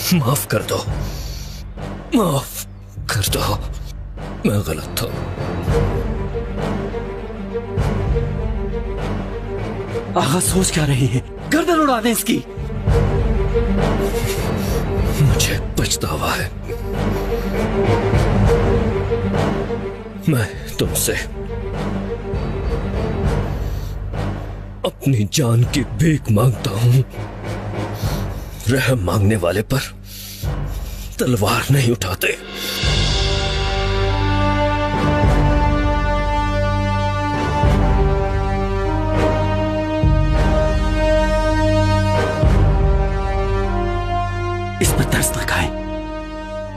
माफ कर दो, माफ कर दो, मैं गलत था। आगा सोच क्या रहे हैं? गर्दन उड़ा दें इसकी। मुझे पछतावा है, मैं तुमसे अपनी जान की भीख मांगता हूं। रहम मांगने वाले पर तलवार नहीं उठाते। इस पर तरस न खाएं,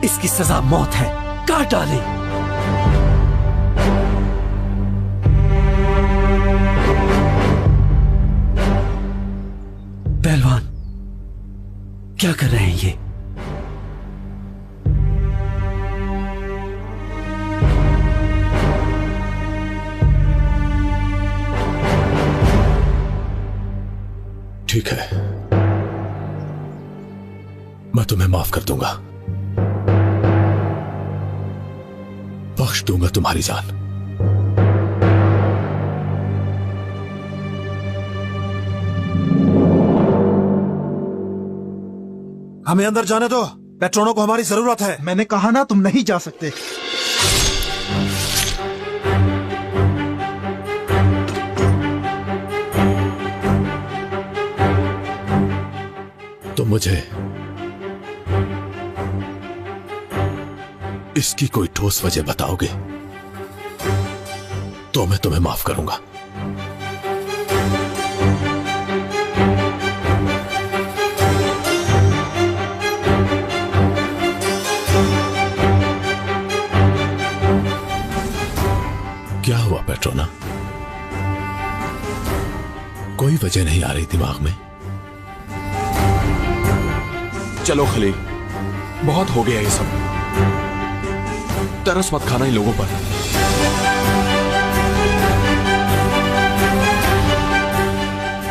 इसकी सजा मौत है, काट डालें। पहलवान, क्या कर रहे हैं ये? ठीक है, मैं तुम्हें माफ कर दूंगा, बख्श दूंगा तुम्हारी जान। हमें अंदर जाने दो, पेट्रोनो को हमारी जरूरत है। मैंने कहा ना तुम नहीं जा सकते। तो मुझे इसकी कोई ठोस वजह बताओगे तो मैं तुम्हें माफ करूंगा। क्या हुआ पेट्रोना? कोई वजह नहीं आ रही दिमाग में? चलो खलील, बहुत हो गया ये सब। तरस मत खाना इन लोगों पर।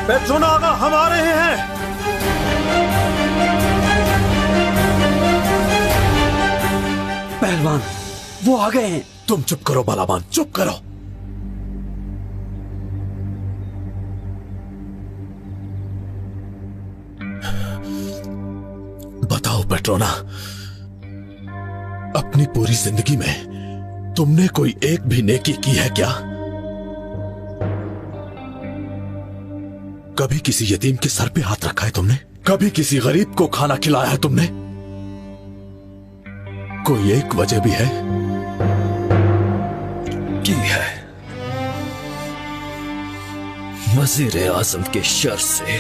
पेट्रोना आगा, हम आ रहे हैं। पहलवान, वो आ गए हैं। तुम चुप करो बालाबान, चुप करो। बताओ पेट्रोना, अपनी पूरी जिंदगी में तुमने कोई एक भी नेकी की है क्या? कभी किसी यतीम के सर पे हाथ रखा है तुमने? कभी किसी गरीब को खाना खिलाया है तुमने? कोई एक वजह भी है? की है, वजीर आजम के शर से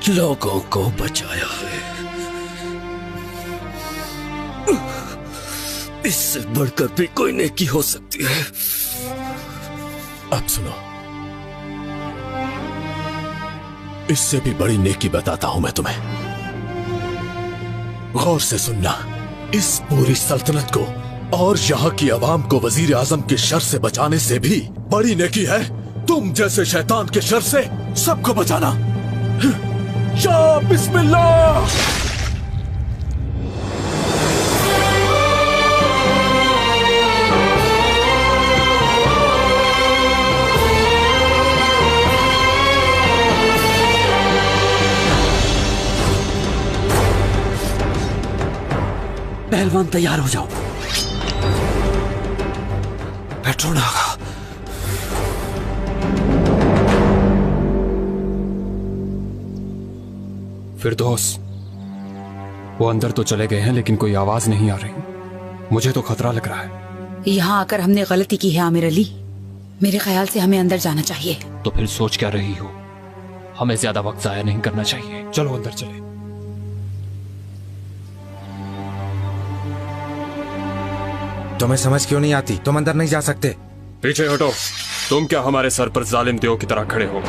लोगों को बचाया है। इससे बढ़कर भी कोई नेकी हो सकती है। अब सुनो, इससे भी बड़ी नेकी बताता हूं मैं तुम्हें। गौर से सुनना, इस पूरी सल्तनत को और यहाँ की आवाम को वजीर आजम के शर से बचाने से भी बड़ी नेकी है तुम जैसे शैतान के शर से सबको बचाना। या बिस्मिल्लाह। पहलवान, तैयार हो जाओ। पेट्रोना आगा, फिरदौस, वो अंदर तो चले गए हैं लेकिन कोई आवाज नहीं आ रही। मुझे तो खतरा लग रहा है। यहाँ आकर हमने गलती की है आमिर अली। मेरे ख्याल से हमें अंदर जाना चाहिए। तो फिर सोच क्या रही हो? हमें ज्यादा वक्त जाया नहीं करना चाहिए। चलो अंदर चले। तुम्हें समझ क्यों नहीं आती? तुम अंदर नहीं जा सकते। पीछे हटो। तुम क्या हमारे सर पर जालिम देव की तरह खड़े हो?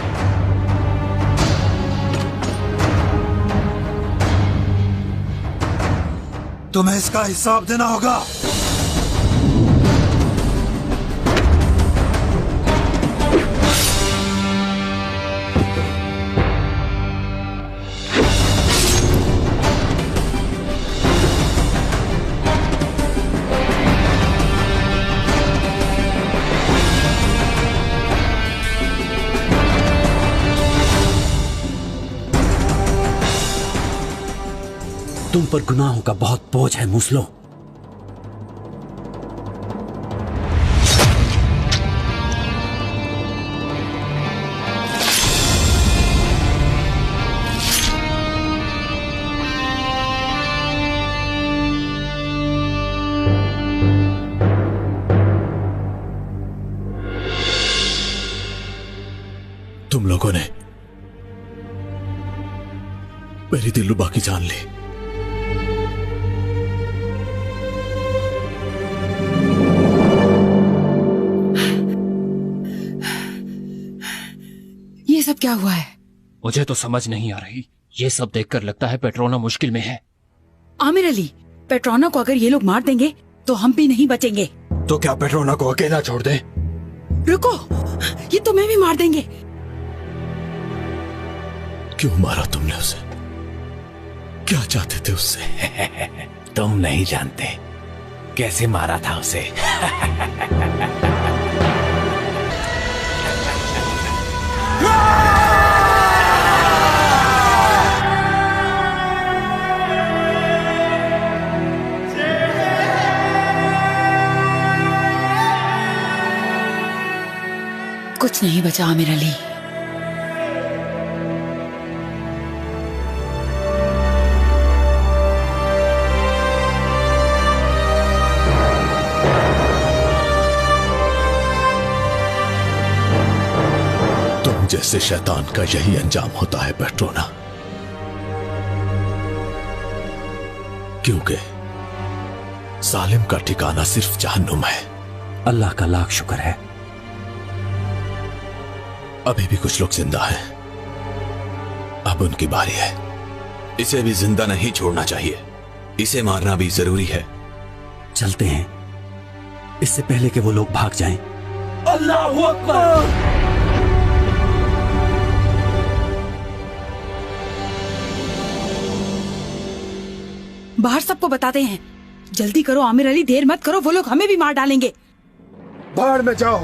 तुम्हें इसका हिसाब देना होगा। तुम पर गुनाहों का बहुत बोझ है मूसलो। तुम लोगों ने मेरी दिलरुबा की जान ली। ये सब क्या हुआ है? मुझे तो समझ नहीं आ रही। ये सब देखकर लगता है पेट्रोना मुश्किल में है। आमिर अली, पेट्रोना को अगर ये लोग मार देंगे तो हम भी नहीं बचेंगे। तो क्या पेट्रोना को अकेला छोड़ दे? रुको, ये तुम्हें भी मार देंगे। क्यों मारा तुमने उसे? क्या चाहते थे उससे? तुम नहीं जानते कैसे मारा था उसे। कुछ नहीं बचा आमिर अली। जैसे शैतान का यही अंजाम होता है पेट्रोना, क्योंकि जालिम का ठिकाना सिर्फ जहन्नुम है। अल्लाह का लाख शुक्र है अभी भी कुछ लोग जिंदा हैं। अब उनकी बारी है। इसे भी जिंदा नहीं छोड़ना चाहिए, इसे मारना भी जरूरी है। चलते हैं इससे पहले कि वो लोग भाग जाएं। अल्लाहू अकबर। बाहर सबको बताते हैं। जल्दी करो आमिर अली, देर मत करो, वो लोग हमें भी मार डालेंगे। बाहर में जाओ।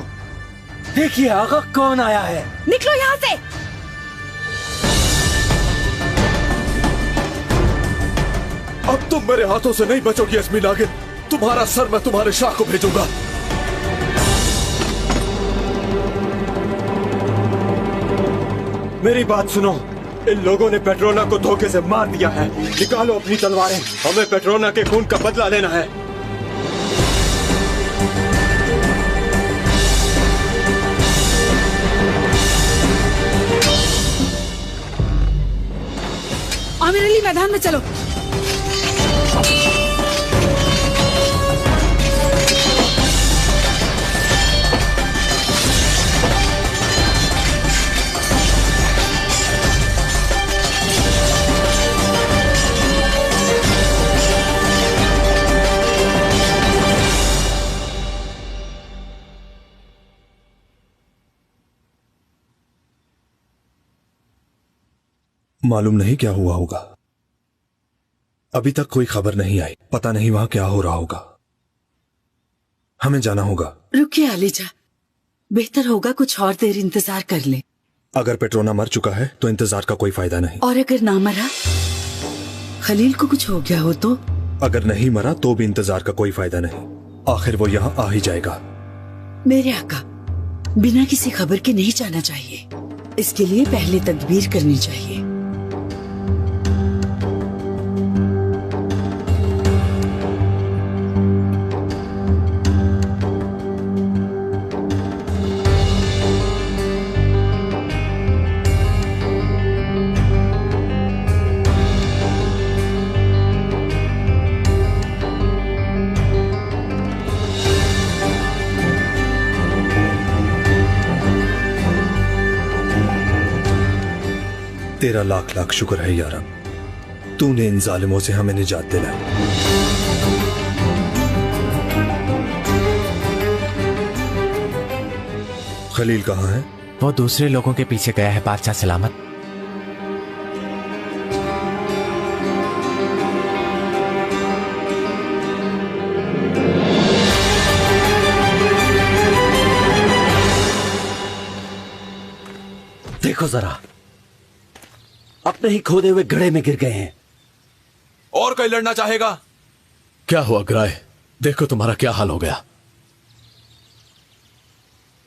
देखिए आगा कौन आया है। निकलो यहाँ से। अब तुम मेरे हाथों से नहीं बचोगी अज़मी नागिन। तुम्हारा सर मैं तुम्हारे शाह को भेजूंगा। मेरी बात सुनो, इन लोगों ने पेट्रोना को धोखे से मार दिया है। निकालो अपनी तलवारें, हमें पेट्रोना के खून का बदला लेना है। आमिर अली, मैदान में चलो। मालूम नहीं क्या हुआ होगा। अभी तक कोई खबर नहीं आई। पता नहीं वहां क्या हो रहा होगा। हमें जाना होगा। रुकिए आलिजा, बेहतर होगा कुछ और देर इंतजार कर ले। अगर पेट्रोना मर चुका है तो इंतजार का कोई फायदा नहीं। और अगर ना मरा, खलील को कुछ हो गया हो तो? अगर नहीं मरा तो भी इंतजार का कोई फायदा नहीं। आखिर वो यहाँ आ ही जाएगा। मेरे आका, बिना किसी खबर के नहीं जाना चाहिए। इसके लिए पहले तदबीर करनी चाहिए। तेरा लाख लाख शुक्र है यारा, तूने इन जालिमों से हमें निजात दिलाई। खलील कहाँ है? वो दूसरे लोगों के पीछे गया है बादशाह सलामत। देखो जरा, अपने ही खोदे हुए गड्ढे में गिर गए हैं और कोई लड़ना चाहेगा? क्या हुआ ग्राय? देखो तुम्हारा क्या हाल हो गया।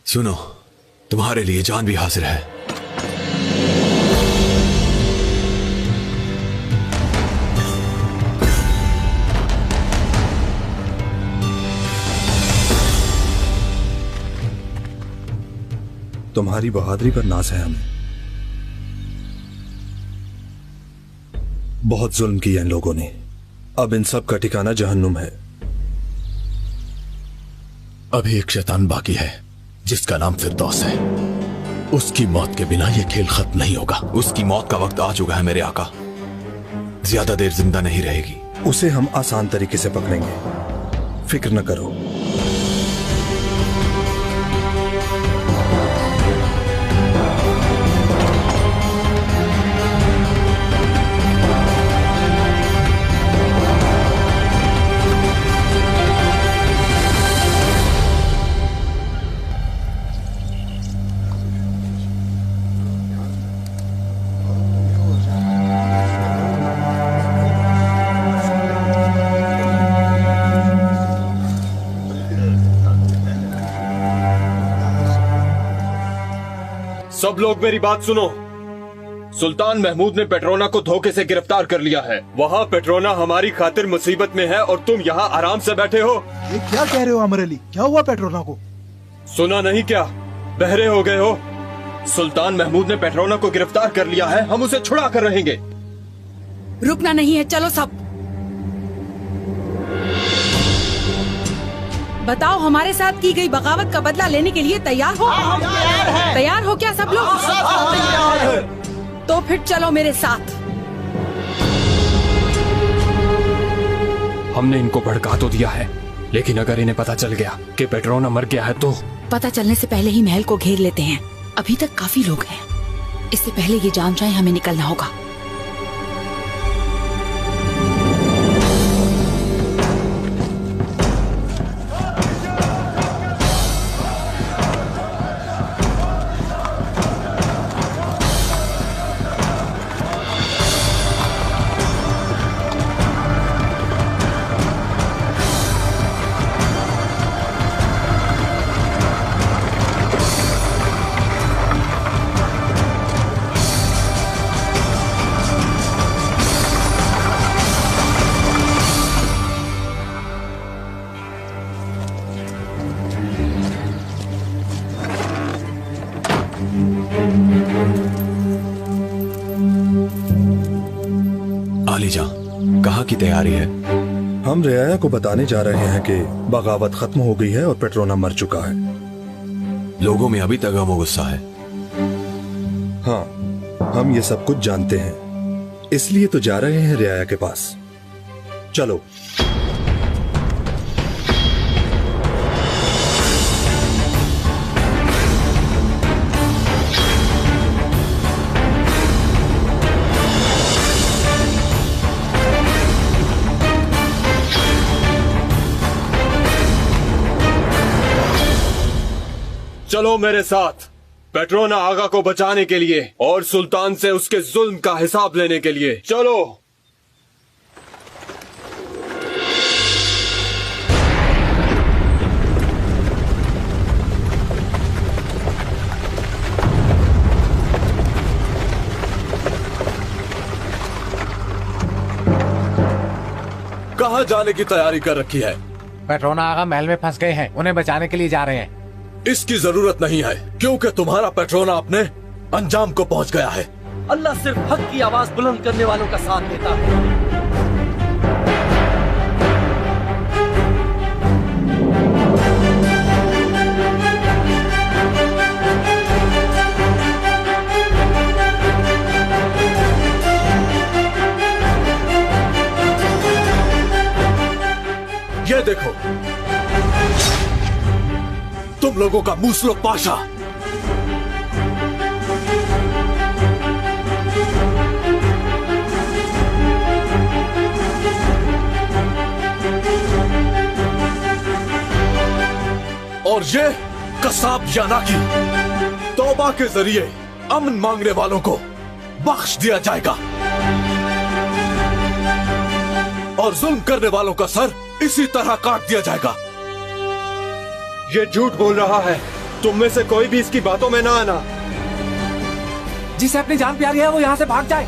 सुनो, तुम्हारे लिए जान भी हाजिर है। तुम्हारी बहादुरी पर नाज है हमें। बहुत जुल्म किया इन लोगों ने, अब इन सब का ठिकाना जहन्नुम है। अभी एक शैतान बाकी है जिसका नाम फिरदौस है। उसकी मौत के बिना यह खेल खत्म नहीं होगा। उसकी मौत का वक्त आ चुका है मेरे आका, ज्यादा देर जिंदा नहीं रहेगी। उसे हम आसान तरीके से पकड़ेंगे, फिक्र न करो। सब लोग मेरी बात सुनो। सुल्तान महमूद ने पेट्रोना को धोखे से गिरफ्तार कर लिया है। वहाँ पेट्रोना हमारी खातिर मुसीबत में है और तुम यहाँ आराम से बैठे हो। ये क्या कह रहे हो अमर अली? क्या हुआ पेट्रोना को? सुना नहीं क्या? बहरे हो गए हो? सुल्तान महमूद ने पेट्रोना को गिरफ्तार कर लिया है, हम उसे छुड़ा कर रहेंगे। रुकना नहीं है, चलो सब। बताओ, हमारे साथ की गई बगावत का बदला लेने के लिए तैयार हो? तैयार हो क्या सब लोग? तो फिर चलो मेरे साथ। हमने इनको भड़का तो दिया है, लेकिन अगर इन्हें पता चल गया कि पेट्रोना मर गया है तो? पता चलने से पहले ही महल को घेर लेते हैं। अभी तक काफी लोग हैं, इससे पहले ये जान जाए हमें निकलना होगा। आलीजा, कहाँ की तैयारी है? हम रियाया को बताने जा रहे हैं कि बगावत खत्म हो गई है और पेट्रोना मर चुका है। लोगों में अभी तक गम गुस्सा है। हाँ, हम ये सब कुछ जानते हैं, इसलिए तो जा रहे हैं रियाया के पास। चलो। चलो मेरे साथ, पेट्रोना आगा को बचाने के लिए और सुल्तान से उसके जुल्म का हिसाब लेने के लिए। चलो। कहाँ जाने की तैयारी कर रखी है? पेट्रोना आगा महल में फंस गए हैं, उन्हें बचाने के लिए जा रहे हैं। इसकी जरूरत नहीं है, क्योंकि तुम्हारा पेट्रोना अपने अंजाम को पहुंच गया है। अल्लाह सिर्फ हक की आवाज बुलंद करने वालों का साथ देता है। ये देखो, तुम लोगों का मूसलो पाशा। और ये कसाब यानाकी, तौबा के जरिए अमन मांगने वालों को बख्श दिया जाएगा। और जुल्म करने वालों का सर इसी तरह काट दिया जाएगा। ये झूठ बोल रहा है। तुम में से कोई भी इसकी बातों में ना आना। जिसे अपनी जान प्यारी है वो यहाँ से भाग जाए।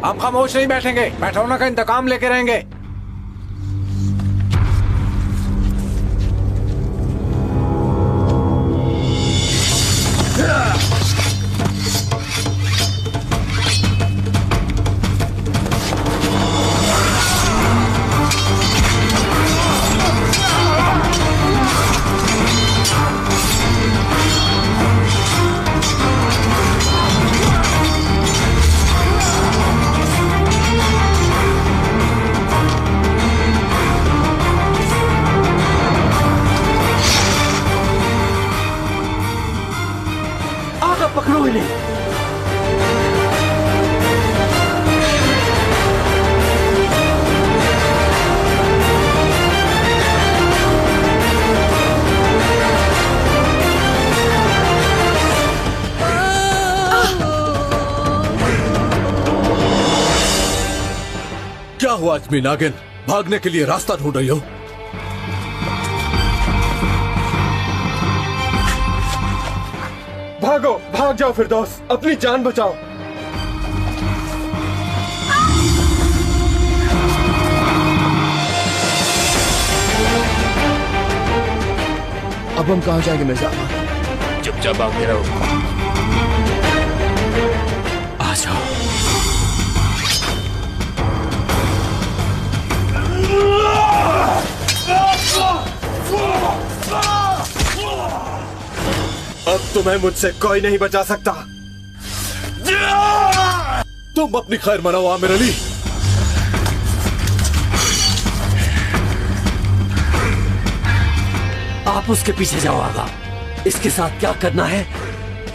हम खामोश नहीं बैठेंगे, पेट्रोना का इंतकाम लेके रहेंगे। पकड़ो इन्हें। क्या हुआ अजमी नागिन, भागने के लिए रास्ता ढूंढ रही हो? भागो, भाग जाओ फिरदौस, अपनी जान बचाओ। अब हम कहाँ जाएंगे मिर्जा? चुपचाप भागते रहो। आ जाओ। अब तुम्हें मुझसे कोई नहीं बचा सकता। तुम अपनी खैर मनाओ आमिर अली। आप उसके पीछे जाओ आगा। इसके साथ क्या करना है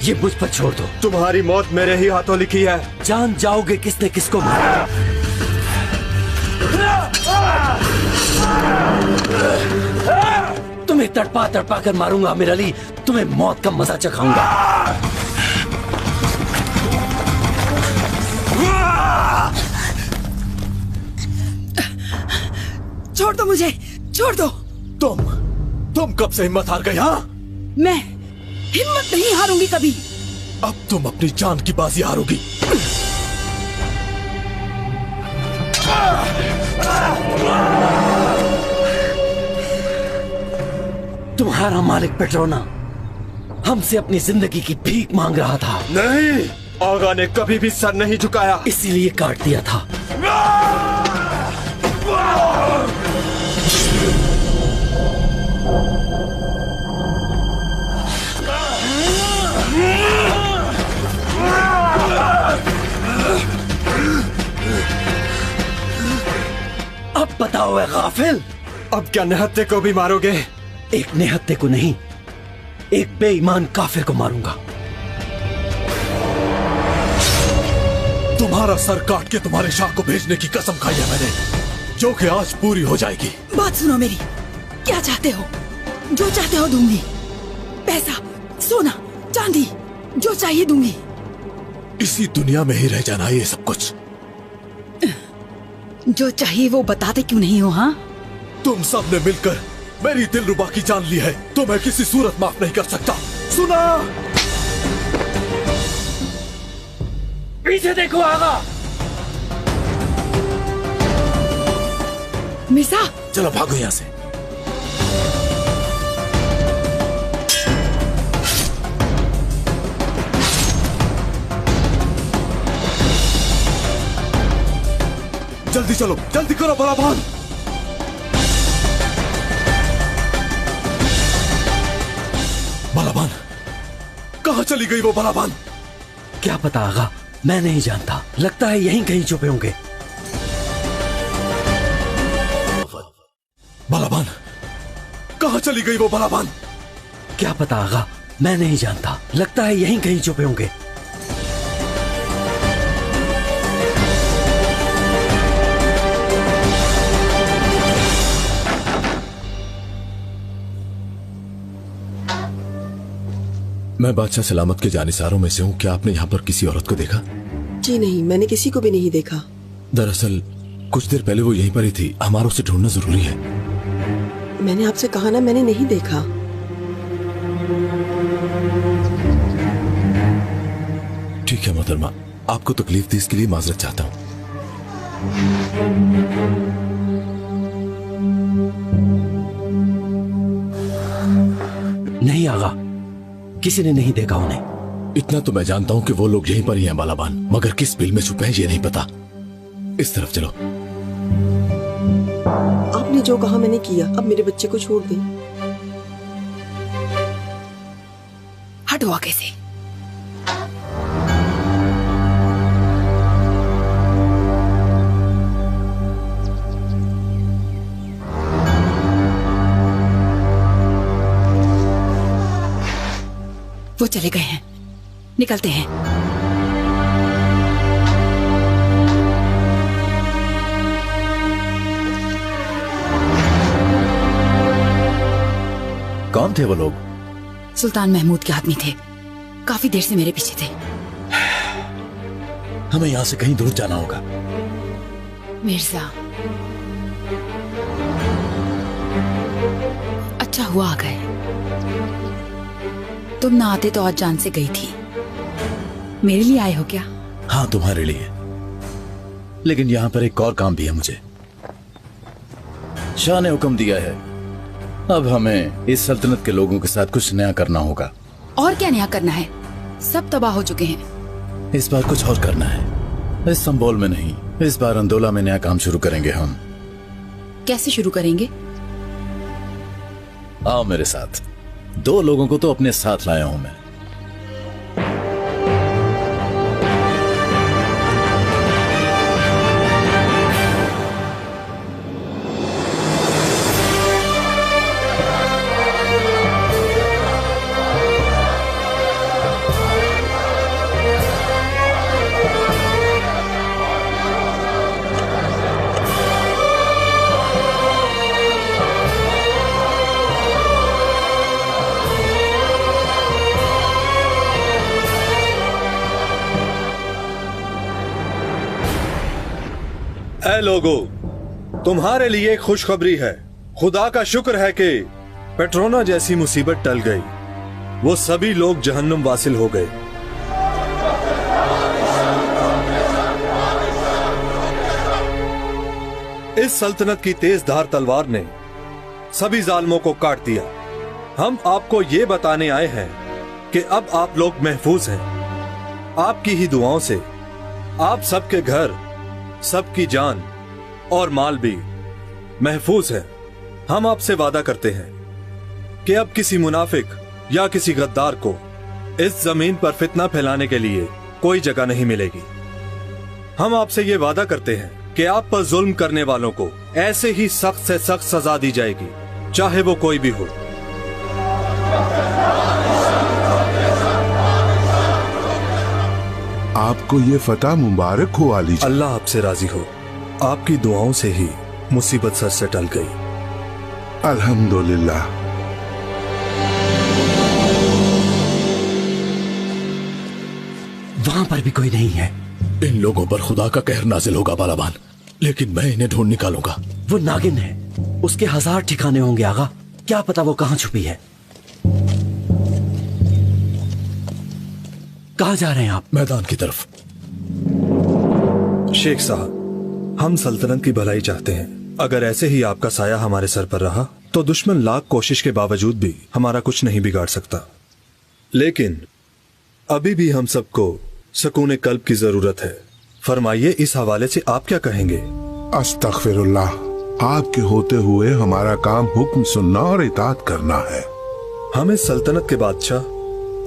ये मुझ पर छोड़ दो। तुम्हारी मौत मेरे ही हाथों लिखी है। जान जाओगे किसने किसको मारा। तुम्हें तड़पा तड़पा कर मारूंगा आमिर अली, तुम्हें मौत का मजा चखाऊंगा। छोड़ दो मुझे, छोड़ दो। तुम कब से हिम्मत हार गई? हाँ, मैं हिम्मत नहीं हारूंगी कभी। अब तुम अपनी जान की बाजी हारोगी। तुम्हारा मालिक पेट्रोना हमसे अपनी जिंदगी की भीख मांग रहा था। नहीं, आगा ने कभी भी सर नहीं झुकाया, इसीलिए काट दिया था। अब बताओ ऐ गाफिल, अब क्या निहत्ते को भी मारोगे? एक निहत्ते को नहीं, एक बेईमान काफिर को मारूंगा। तुम्हारा सर काट के तुम्हारे शाह को भेजने की कसम खाई है मैंने, जो कि आज पूरी हो जाएगी। बात सुनो मेरी, क्या चाहते हो? जो चाहते हो दूंगी। पैसा, सोना, चांदी, जो चाहिए दूंगी। इसी दुनिया में ही रह जाना ये सब कुछ। जो चाहिए वो बताते क्यों नहीं हो? हाँ, तुम सब ने मिलकर मेरी दिलरुबा की जान ली है, तो मैं किसी सूरत माफ नहीं कर सकता। सुना? पीछे देखो आगा। मिर्जा, चलो भागो यहाँ से। जल्दी चलो, जल्दी करो बलाबान। बलाबान, कहाँ चली गई वो बलाबान? क्या पता आगा, मैं नहीं जानता। लगता है यहीं कहीं छुपे होंगे। बलाबान, कहाँ चली गई वो बलाबान? क्या पता आगा, मैं नहीं जानता। लगता है यहीं कहीं छुपे होंगे। मैं बादशाह सलामत के जानिसारों में से हूँ। क्या आपने यहाँ पर किसी औरत को देखा? जी नहीं, मैंने किसी को भी नहीं देखा। दरअसल कुछ देर पहले वो यहीं पर ही थी। हमारा उसे ढूंढना जरूरी है। मैंने आपसे कहा ना, मैंने नहीं देखा। ठीक है मोहतरमा, आपको तकलीफ दी इसके लिए माजरत चाहता हूँ। नहीं आगा, किसी ने नहीं देखा उन्हें। इतना तो मैं जानता हूँ कि वो लोग यहीं पर ही हैं बालाबान, मगर किस बिल में छुपे हैं ये नहीं पता। इस तरफ चलो। आपने जो कहा मैंने किया, अब मेरे बच्चे को छोड़ दें। हटो आगे से। वो चले गए हैं, निकलते हैं। कौन थे वो लोग? सुल्तान महमूद के आदमी थे, काफी देर से मेरे पीछे थे। हमें यहाँ से कहीं दूर जाना होगा। मिर्जा, अच्छा हुआ आ गए। तुम ना आते तो आज जान से गई थी। मेरे लिए आए हो क्या? हाँ, तुम्हारे लिए। लेकिन यहाँ पर एक और काम भी है मुझे। शाह ने हुक्म दिया है, अब हमें इस सल्तनत के लोगों के साथ कुछ नया करना होगा। और क्या नया करना है? सब तबाह हो चुके हैं। इस बार कुछ और करना है। इस संबोल में नहीं, इस बार अंदोला में नया काम शुरू करेंगे हम। कैसे शुरू करेंगे? आओ मेरे साथ। 2 लोगों को तो अपने साथ लाया हूं मैं। ऐ लोगो, तुम्हारे लिए खुशखबरी है। खुदा का शुक्र है कि पेट्रोना जैसी मुसीबत टल गई। वो सभी लोग जहन्नुम वासिल हो गए। इस सल्तनत की तेज धार तलवार ने सभी जालिमों को काट दिया। हम आपको ये बताने आए हैं कि अब आप लोग महफूज हैं। आपकी ही दुआओं से आप सबके घर, सबकी जान और माल भी महफूज है। हम आपसे वादा करते हैं कि अब किसी मुनाफिक या किसी गद्दार को इस जमीन पर फितना फैलाने के लिए कोई जगह नहीं मिलेगी। हम आपसे ये वादा करते हैं कि आप पर जुल्म करने वालों को ऐसे ही सख्त से सख्त सजा दी जाएगी, चाहे वो कोई भी हो। आपको ये फतह मुबारक हो अली जी। अल्लाह आपसे राजी हो। आपकी दुआओं से ही मुसीबत सर से टल गई। अल्हम्दुलिल्लाह। वहां पर भी कोई नहीं है। इन लोगों पर खुदा का कहर नाजिल होगा बालाबान, लेकिन मैं इन्हें ढूंढ निकालूंगा। वो नागिन है, उसके 1000 ठिकाने होंगे आगा। क्या पता वो कहां छुपी है। कहां जा रहे हैं आप? मैदान की तरफ। शेख साहब, हम सल्तनत की भलाई चाहते हैं। अगर ऐसे ही आपका साया हमारे सर पर रहा तो दुश्मन लाख कोशिश के बावजूद भी हमारा कुछ नहीं बिगाड़ सकता। लेकिन अभी भी हम सबको सुकून कल्ब की जरूरत है। फरमाइए, इस हवाले से आप क्या कहेंगे? अस्तगफिरुल्लाह। आपके होते हुए हमारा काम हुक्म सुनना और इताअत करना है। हम इस सल्तनत के बादशाह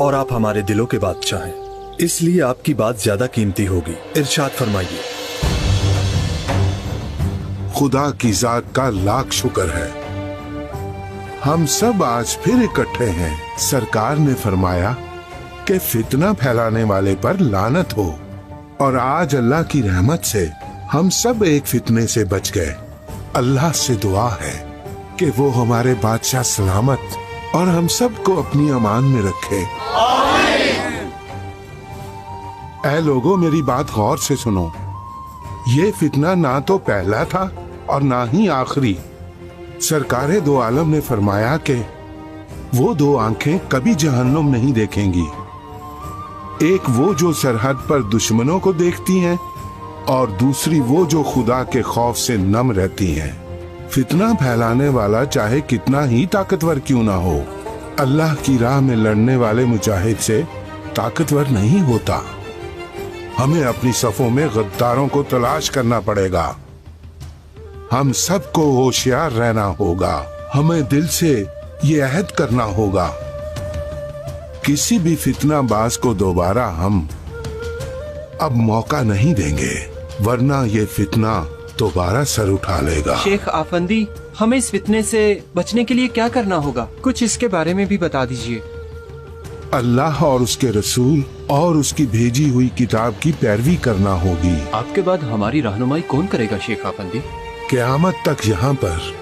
और आप हमारे दिलों के बादशाह हैं, इसलिए आपकी बात ज्यादा कीमती होगी। इरशाद फरमाइए। खुदा की जात का लाख शुक्र है, हम सब आज फिर इकट्ठे हैं। सरकार ने फरमाया कि फितना फैलाने वाले पर लानत हो, और आज अल्लाह की रहमत से हम सब एक फितने से बच गए। अल्लाह से दुआ है कि वो हमारे बादशाह सलामत और हम सबको अपनी अमान में रखे। ऐ लोगों, मेरी बात गौर से सुनो। ये फितना ना तो पहला था और ना ही आखिरी। सरकारे दो आलम ने फरमाया कि वो दो आंखें कभी जहन्नुम नहीं देखेंगी। एक वो जो सरहद पर दुश्मनों को देखती हैं और दूसरी वो जो खुदा के खौफ से नम रहती हैं। फितना फैलाने वाला चाहे कितना ही ताकतवर क्यों ना हो, अल्लाह की राह में लड़ने वाले मुजाहिद से ताकतवर नहीं होता। हमें अपनी सफों में गद्दारों को तलाश करना पड़ेगा। हम सबको होशियार रहना होगा। हमें दिल से ये अहद करना होगा, किसी भी फितनाबाज को दोबारा हम अब मौका नहीं देंगे, वरना ये फितना दोबारा सर उठा लेगा। शेख आफंदी, हमें इस फितने से बचने के लिए क्या करना होगा? कुछ इसके बारे में भी बता दीजिए। अल्लाह और उसके रसूल और उसकी भेजी हुई किताब की पैरवी करना होगी। आपके बाद हमारी रहनुमाई कौन करेगा शेख आफंदी? क़यामत तक यहाँ पर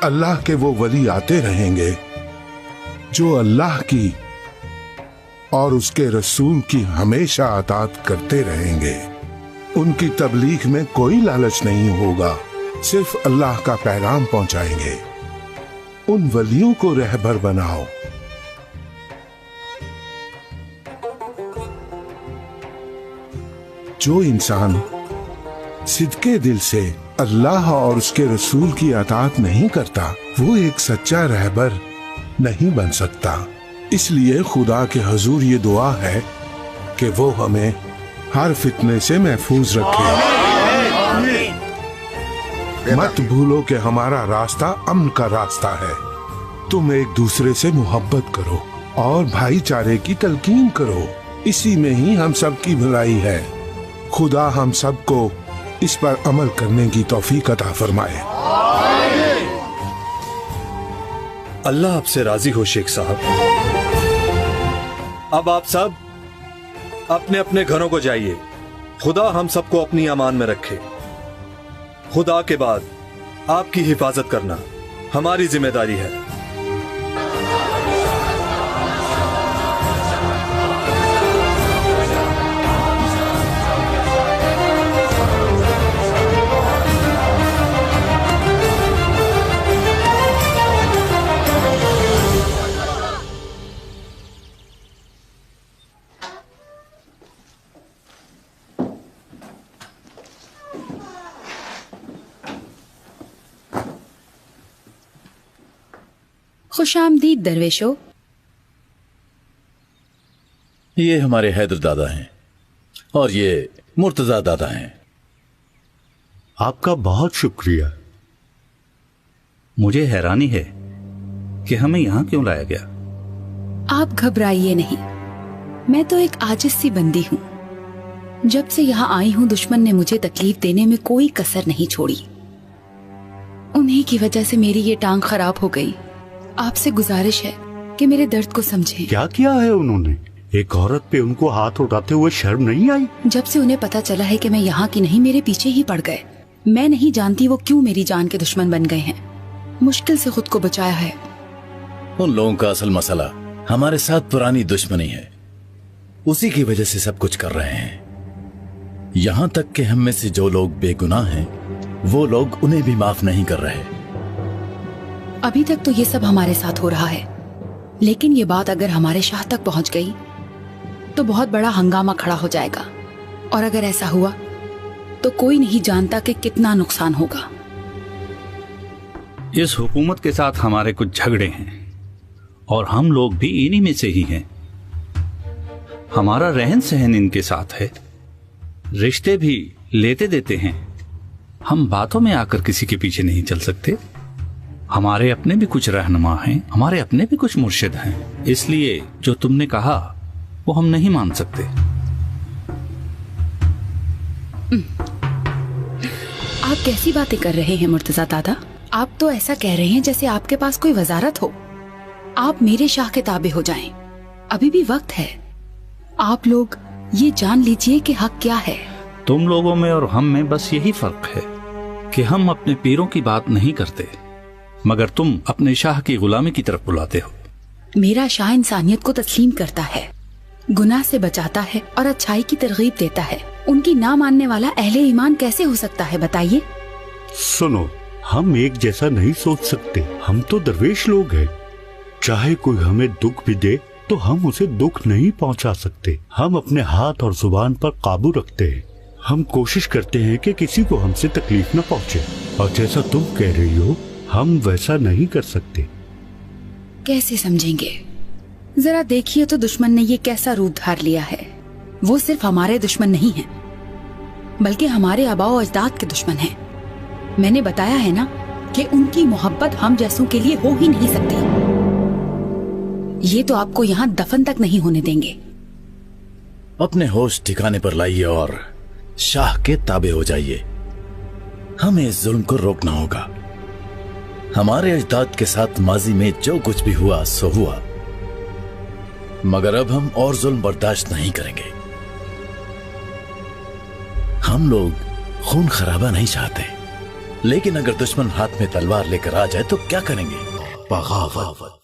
अल्लाह के वो वली आते रहेंगे जो अल्लाह की और उसके रसूल की हमेशा अताअत करते रहेंगे। उनकी तबलीग में कोई लालच नहीं होगा, सिर्फ अल्लाह का पैगाम पहुंचाएंगे। उन वलियों को रहबर बनाओ। जो इंसान सिद्के दिल से अल्लाह और उसके रसूल की अताअत नहीं करता, वो एक सच्चा रहबर नहीं बन सकता। इसलिए खुदा के हुजूर ये दुआ है कि वो हमें हर फितने से महफूज रखे। मत भूलो कि हमारा रास्ता अमन का रास्ता है। तुम एक दूसरे से मोहब्बत करो और भाईचारे की तलकीन करो। इसी में ही हम सबकी भलाई है। खुदा हम सबको इस पर अमल करने की तौफीक अता फरमाए। अल्लाह आपसे राजी हो शेख साहब। अब आप सब अपने अपने घरों को जाइए। खुदा हम सबको अपनी अमान में रखे। खुदा के बाद आपकी हिफाजत करना हमारी जिम्मेदारी है। खुशामदीद दरवेशो। ये हमारे हैदर दादा हैं और ये मुर्तजा दादा हैं। आपका बहुत शुक्रिया। मुझे हैरानी है कि हमें यहाँ क्यों लाया गया। आप घबराइए नहीं, मैं तो एक आजिज सी बंदी हूँ। जब से यहाँ आई हूँ दुश्मन ने मुझे तकलीफ देने में कोई कसर नहीं छोड़ी। उन्हीं की वजह से मेरी ये टांग खराब हो गई। आपसे गुजारिश है कि मेरे दर्द को समझें। क्या किया है उन्होंने? एक औरत पे उनको हाथ उठाते हुए शर्म नहीं आई? जब से उन्हें पता चला है कि मैं यहाँ की नहीं, मेरे पीछे ही पड़ गए। मैं नहीं जानती वो क्यों मेरी जान के दुश्मन बन गए हैं। मुश्किल से खुद को बचाया है। उन लोगों का असल मसला हमारे साथ पुरानी दुश्मनी है। उसी की वजह से सब कुछ कर रहे हैं। यहाँ तक कि हम में से जो लोग बेगुनाह हैं, वो लोग उन्हें भी माफ नहीं कर रहे। अभी तक तो ये सब हमारे साथ हो रहा है, लेकिन ये बात अगर हमारे शाह तक पहुंच गई तो बहुत बड़ा हंगामा खड़ा हो जाएगा। और अगर ऐसा हुआ तो कोई नहीं जानता कि कितना नुकसान होगा। इस हुकूमत के साथ हमारे कुछ झगड़े हैं और हम लोग भी इन्हीं में से ही हैं। हमारा रहन सहन इनके साथ है, रिश्ते भी लेते देते हैं। हम बातों में आकर किसी के पीछे नहीं चल सकते। हमारे अपने भी कुछ रहनुमा हैं, हमारे अपने भी कुछ मुर्शिद हैं। इसलिए जो तुमने कहा वो हम नहीं मान सकते। आप कैसी बातें कर रहे हैं मुर्तजा दादा? आप तो ऐसा कह रहे हैं जैसे आपके पास कोई वजारत हो। आप मेरे शाह के ताबे हो जाएं। अभी भी वक्त है। आप लोग ये जान लीजिए कि हक क्या है। तुम लोगों में और हम में बस यही फर्क है कि हम अपने पीरों की बात नहीं करते, मगर तुम अपने शाह की गुलामी की तरफ बुलाते हो। मेरा शाह इंसानियत को तस्लीम करता है। गुनाह से बचाता है और अच्छाई की तरगीब देता है। उनकी ना मानने वाला अहले ईमान कैसे हो सकता है बताइए? सुनो, हम एक जैसा नहीं सोच सकते। हम तो दरवेश लोग हैं। चाहे कोई हमें दुख भी दे तो हम उसे दुख नहीं पहुंचा सकते। हम अपने हाथ और जुबान पर काबू रखते हैं। हम कोशिश करते हैं कि किसी को हमसे तकलीफ न पहुंचे। और जैसा तुम कह रही हो, हम वैसा नहीं कर सकते। कैसे समझेंगे? जरा देखिए तो दुश्मन ने ये कैसा रूप धार लिया है। वो सिर्फ हमारे दुश्मन नहीं हैं, बल्कि हमारे आबाओ अजदाद के दुश्मन हैं। मैंने बताया है ना कि उनकी मोहब्बत हम जैसों के लिए हो ही नहीं सकती। ये तो आपको यहाँ दफन तक नहीं होने देंगे। अपने होश ठिकाने पर लाइए और शाह के ताबे हो जाइए। हमें इस जुल्म को रोकना होगा। हमारे अजदाद के साथ माजी में जो कुछ भी हुआ सो हुआ, मगर अब हम और जुल्म बर्दाश्त नहीं करेंगे। हम लोग खून खराबा नहीं चाहते, लेकिन अगर दुश्मन हाथ में तलवार लेकर आ जाए तो क्या करेंगे? बगावत।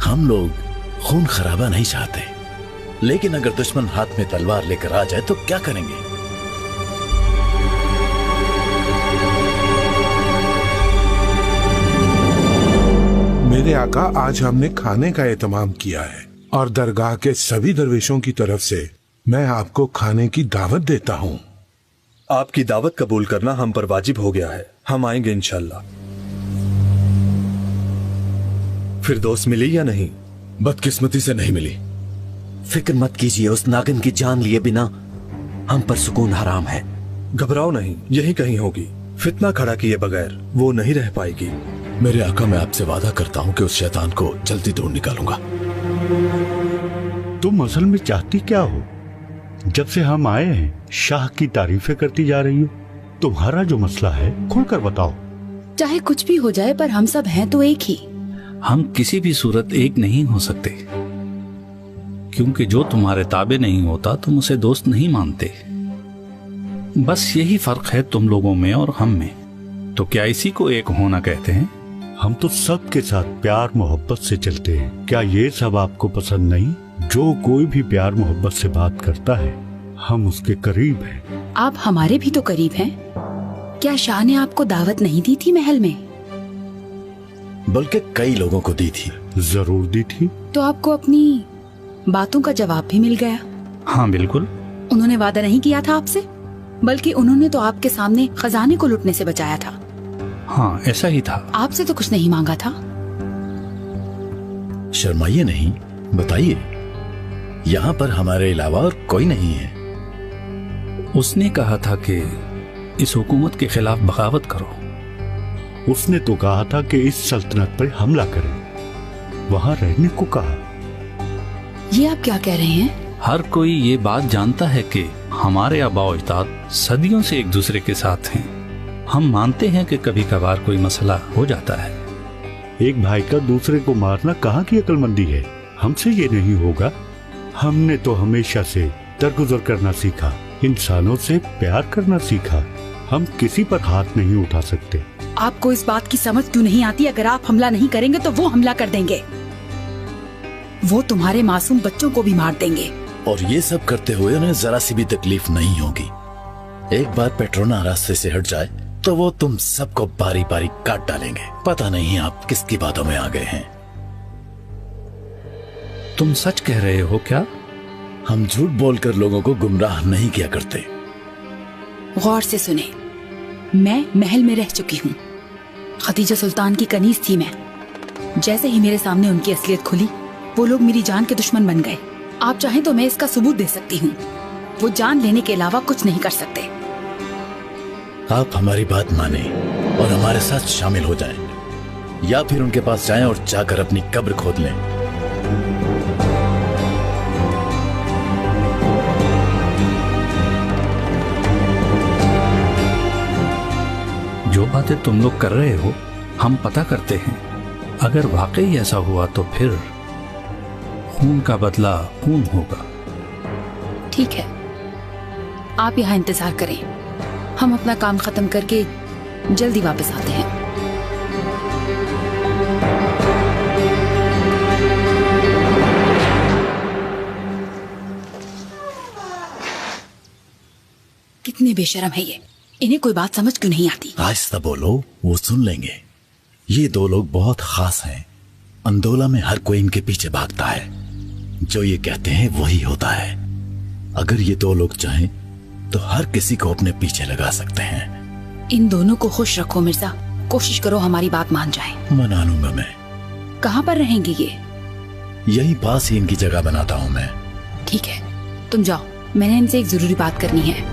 हम लोग खून खराबा नहीं चाहते, लेकिन अगर दुश्मन हाथ में तलवार लेकर आ जाए तो क्या करेंगे? मेरे आका, आज हमने खाने का एहतमाम किया है और दरगाह के सभी दरवेशों की तरफ से मैं आपको खाने की दावत देता हूँ। आपकी दावत कबूल करना हम पर वाजिब हो गया है। हम आएंगे इंशाल्लाह। फिरदौस मिली या नहीं? बदकिस्मती से नहीं मिली। फिक्र मत कीजिए, उस नागिन की जान लिए बिना हम पर सुकून हराम है। घबराओ नहीं, यही कहीं होगी। फितना खड़ा किए बगैर वो नहीं रह पाएगी। मेरे आका, मैं आपसे वादा करता हूँ कि उस शैतान को जल्दी ढूंढ निकालूंगा। तुम असल में चाहती क्या हो? जब से हम आए हैं शाह की तारीफें करती जा रही हो। तुम्हारा जो मसला है खुलकर बताओ। चाहे कुछ भी हो जाए, पर हम सब हैं तो एक ही। हम किसी भी सूरत एक नहीं हो सकते, क्योंकि जो तुम्हारे ताबे नहीं होता तुम उसे दोस्त नहीं मानते। बस यही फर्क है तुम लोगों में और हम में। तो क्या इसी को एक होना कहते हैं? हम तो सबके साथ प्यार मोहब्बत से चलते हैं। क्या ये सब आपको पसंद नहीं? जो कोई भी प्यार मोहब्बत से बात करता है, हम उसके करीब हैं। आप हमारे भी तो करीब हैं। क्या शाह ने आपको दावत नहीं दी थी महल में? बल्कि कई लोगों को दी थी। जरूर दी थी। तो आपको अपनी बातों का जवाब भी मिल गया? हाँ बिल्कुल। उन्होंने वादा नहीं किया था आपसे, बल्कि उन्होंने तो आपके सामने खजाने को लुटने से बचाया था। हाँ ऐसा ही था। आपसे तो कुछ नहीं मांगा था। शर्माइए नहीं, बताइए, यहाँ पर हमारे अलावा और कोई नहीं है। उसने कहा था कि इस हुकूमत के खिलाफ बगावत करो। उसने तो कहा था कि इस सल्तनत पर हमला करें। वहां रहने को कहा। ये आप क्या कह रहे हैं? हर कोई ये बात जानता है कि हमारे आबाओ अजदाद सदियों से एक दूसरे के साथ हैं। हम मानते हैं कि कभी कभार कोई मसला हो जाता है। एक भाई का दूसरे को मारना कहाँ की अक्लमंदी है? हमसे ये नहीं होगा। हमने तो हमेशा से दरगुजर करना सीखा, इंसानों से प्यार करना सीखा। हम किसी पर हाथ नहीं उठा सकते। आपको इस बात की समझ क्यों नहीं आती? अगर आप हमला नहीं करेंगे तो वो हमला कर देंगे। वो तुम्हारे मासूम बच्चों को भी मार देंगे। और ये सब करते हुए उन्हें जरा सी भी तकलीफ नहीं होगी। एक बार पेट्रोना रास्ते से हट जाए तो वो तुम सबको बारी बारी काट डालेंगे। पता नहीं आप किसकी बातों में आ गए हैं। तुम सच कह रहे हो क्या? हम झूठ बोलकर लोगों को गुमराह नहीं किया करते। गौर से सुने, मैं महल में रह चुकी हूँ। खदीजा सुल्तान की कनीज थी मैं। जैसे ही मेरे सामने उनकी असलियत खुली, वो लोग मेरी जान के दुश्मन बन गए। आप चाहें तो मैं इसका सबूत दे सकती हूँ। वो जान लेने के अलावा कुछ नहीं कर सकते। आप हमारी बात माने और हमारे साथ शामिल हो जाएं, या फिर उनके पास जाएं और जाकर अपनी कब्र खोद लें। जो बातें तुम लोग कर रहे हो हम पता करते हैं। अगर वाकई ऐसा हुआ तो फिर खून का बदला खून होगा। ठीक है, आप यहाँ इंतजार करें। हम अपना काम खत्म करके जल्दी वापस आते हैं। कितने बेशरम है ये, इन्हें कोई बात समझ क्यों नहीं आती? आहिस्ता बोलो, वो सुन लेंगे। ये दो लोग बहुत खास हैं। अंदोला में हर कोई इनके पीछे भागता है। जो ये कहते हैं वही होता है। अगर ये दो लोग चाहें तो हर किसी को अपने पीछे लगा सकते हैं। इन दोनों को खुश रखो मिर्जा, कोशिश करो हमारी बात मान जाए। मना लूंगा मैं। कहाँ पर रहेंगे ये? यही पास ही इनकी जगह बनाता हूँ मैं। ठीक है, तुम जाओ, मैंने इनसे एक जरूरी बात करनी है।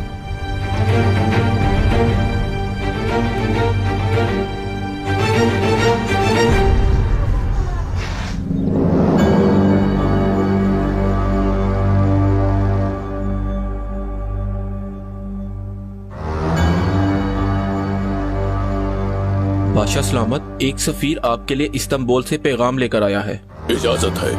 बादशाह सलामत, एक सफीर आपके लिए इस्तांबुल से पैगाम लेकर आया है। इजाजत है।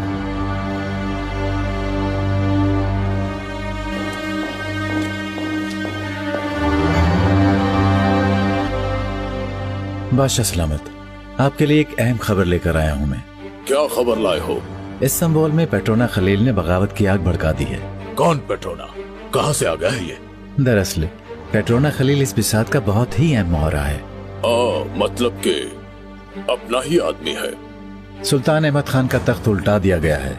बादशाह सलामत, आपके लिए एक अहम खबर लेकर आया हूँ मैं। क्या खबर लाए हो? इस्तांबुल में पेट्रोना खलील ने बगावत की आग भड़का दी है। कौन पेट्रोना? कहाँ से आ गया है ये? दरअसल पेट्रोना खलील इस बिसात का बहुत ही अहम मोहरा है। मतलब के अपना ही आदमी है। सुल्तान अहमद खान का तख्त उल्टा दिया गया है।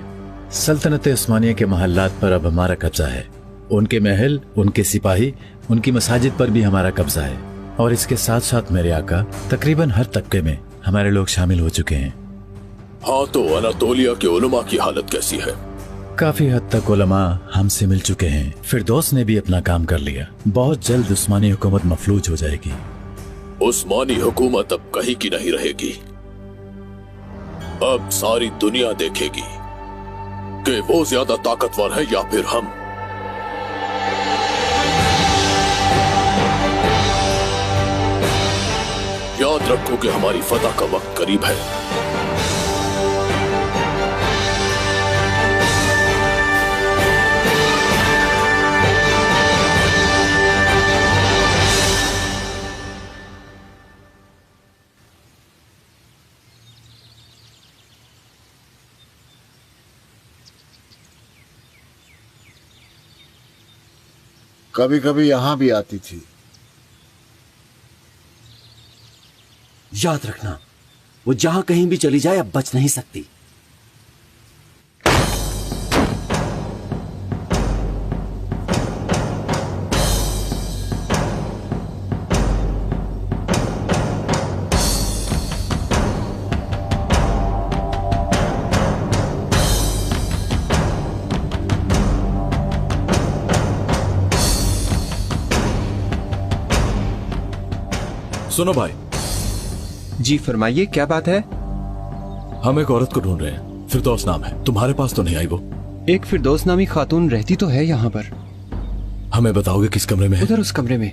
सल्तनत उस्मानिया के महल्लात पर अब हमारा कब्जा है। उनके महल, उनके सिपाही, उनकी मसाजिद पर भी हमारा कब्जा है। और इसके साथ साथ मेरे आका तकरीबन हर तबके में हमारे लोग शामिल हो चुके हैं। हाँ, तो अनातोलिया के उलमा की हालत कैसी है? काफी हद तक उलमा हमसे मिल चुके हैं। फिरदौस ने भी अपना काम कर लिया। बहुत जल्द उस्मानी हुकूमत मफलूज हो जाएगी। उस्मानी हुकूमत अब कहीं की नहीं रहेगी। अब सारी दुनिया देखेगी कि वो ज्यादा ताकतवर है या फिर हम। याद रखो कि हमारी फतह का वक्त करीब है। कभी कभी यहां भी आती थी। याद रखना, वो जहां कहीं भी चली जाए अब बच नहीं सकती। सुनो भाई। जी फरमाइए, क्या बात है? हम एक औरत को ढूंढ रहे हैं, फिरदौस नाम है। तुम्हारे पास तो नहीं आई वो? एक फिरदौस नामी खातून रहती तो है यहाँ पर। हमें बताओगे किस कमरे में है? उधर उस कमरे में।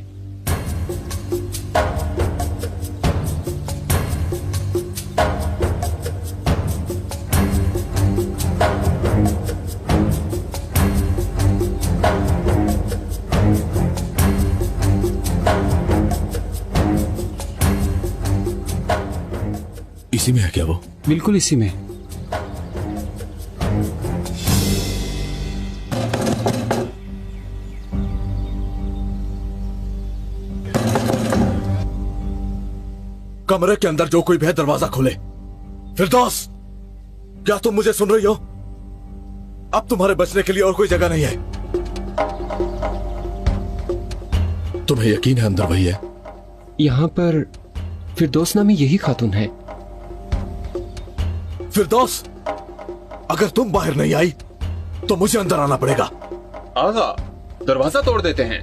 इसी में है क्या वो? बिल्कुल इसी में। कमरे के अंदर जो कोई भी है दरवाजा खोले। फिरदौस, क्या तुम मुझे सुन रही हो? अब तुम्हारे बचने के लिए और कोई जगह नहीं है। तुम्हें यकीन है अंदर वही है? यहाँ पर फिरदौस नामी यही खातून है। फिरदौस, अगर तुम बाहर नहीं आई तो मुझे अंदर आना पड़ेगा। आगा, दरवाजा तोड़ देते हैं।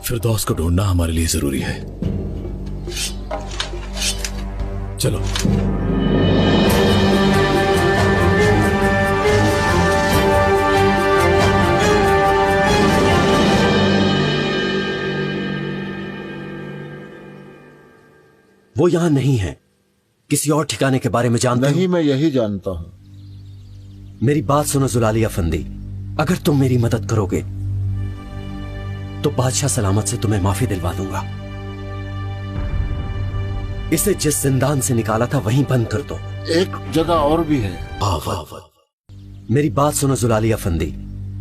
फिरदौस को ढूंढना हमारे लिए जरूरी है। चलो। वो यहाँ नहीं है। किसी और ठिकाने के बारे में जानते नहीं, मैं यही जानता हूँ। मेरी बात सुनो जुलाली अफंदी, अगर तुम मेरी मदद करोगे तो बादशाह सलामत से तुम्हें माफी दिलवा दूंगा। इसे जिस जिंदान से निकाला था वहीं बंद कर दो। एक जगह और भी है। मेरी बात सुनो जुलाली अफंदी,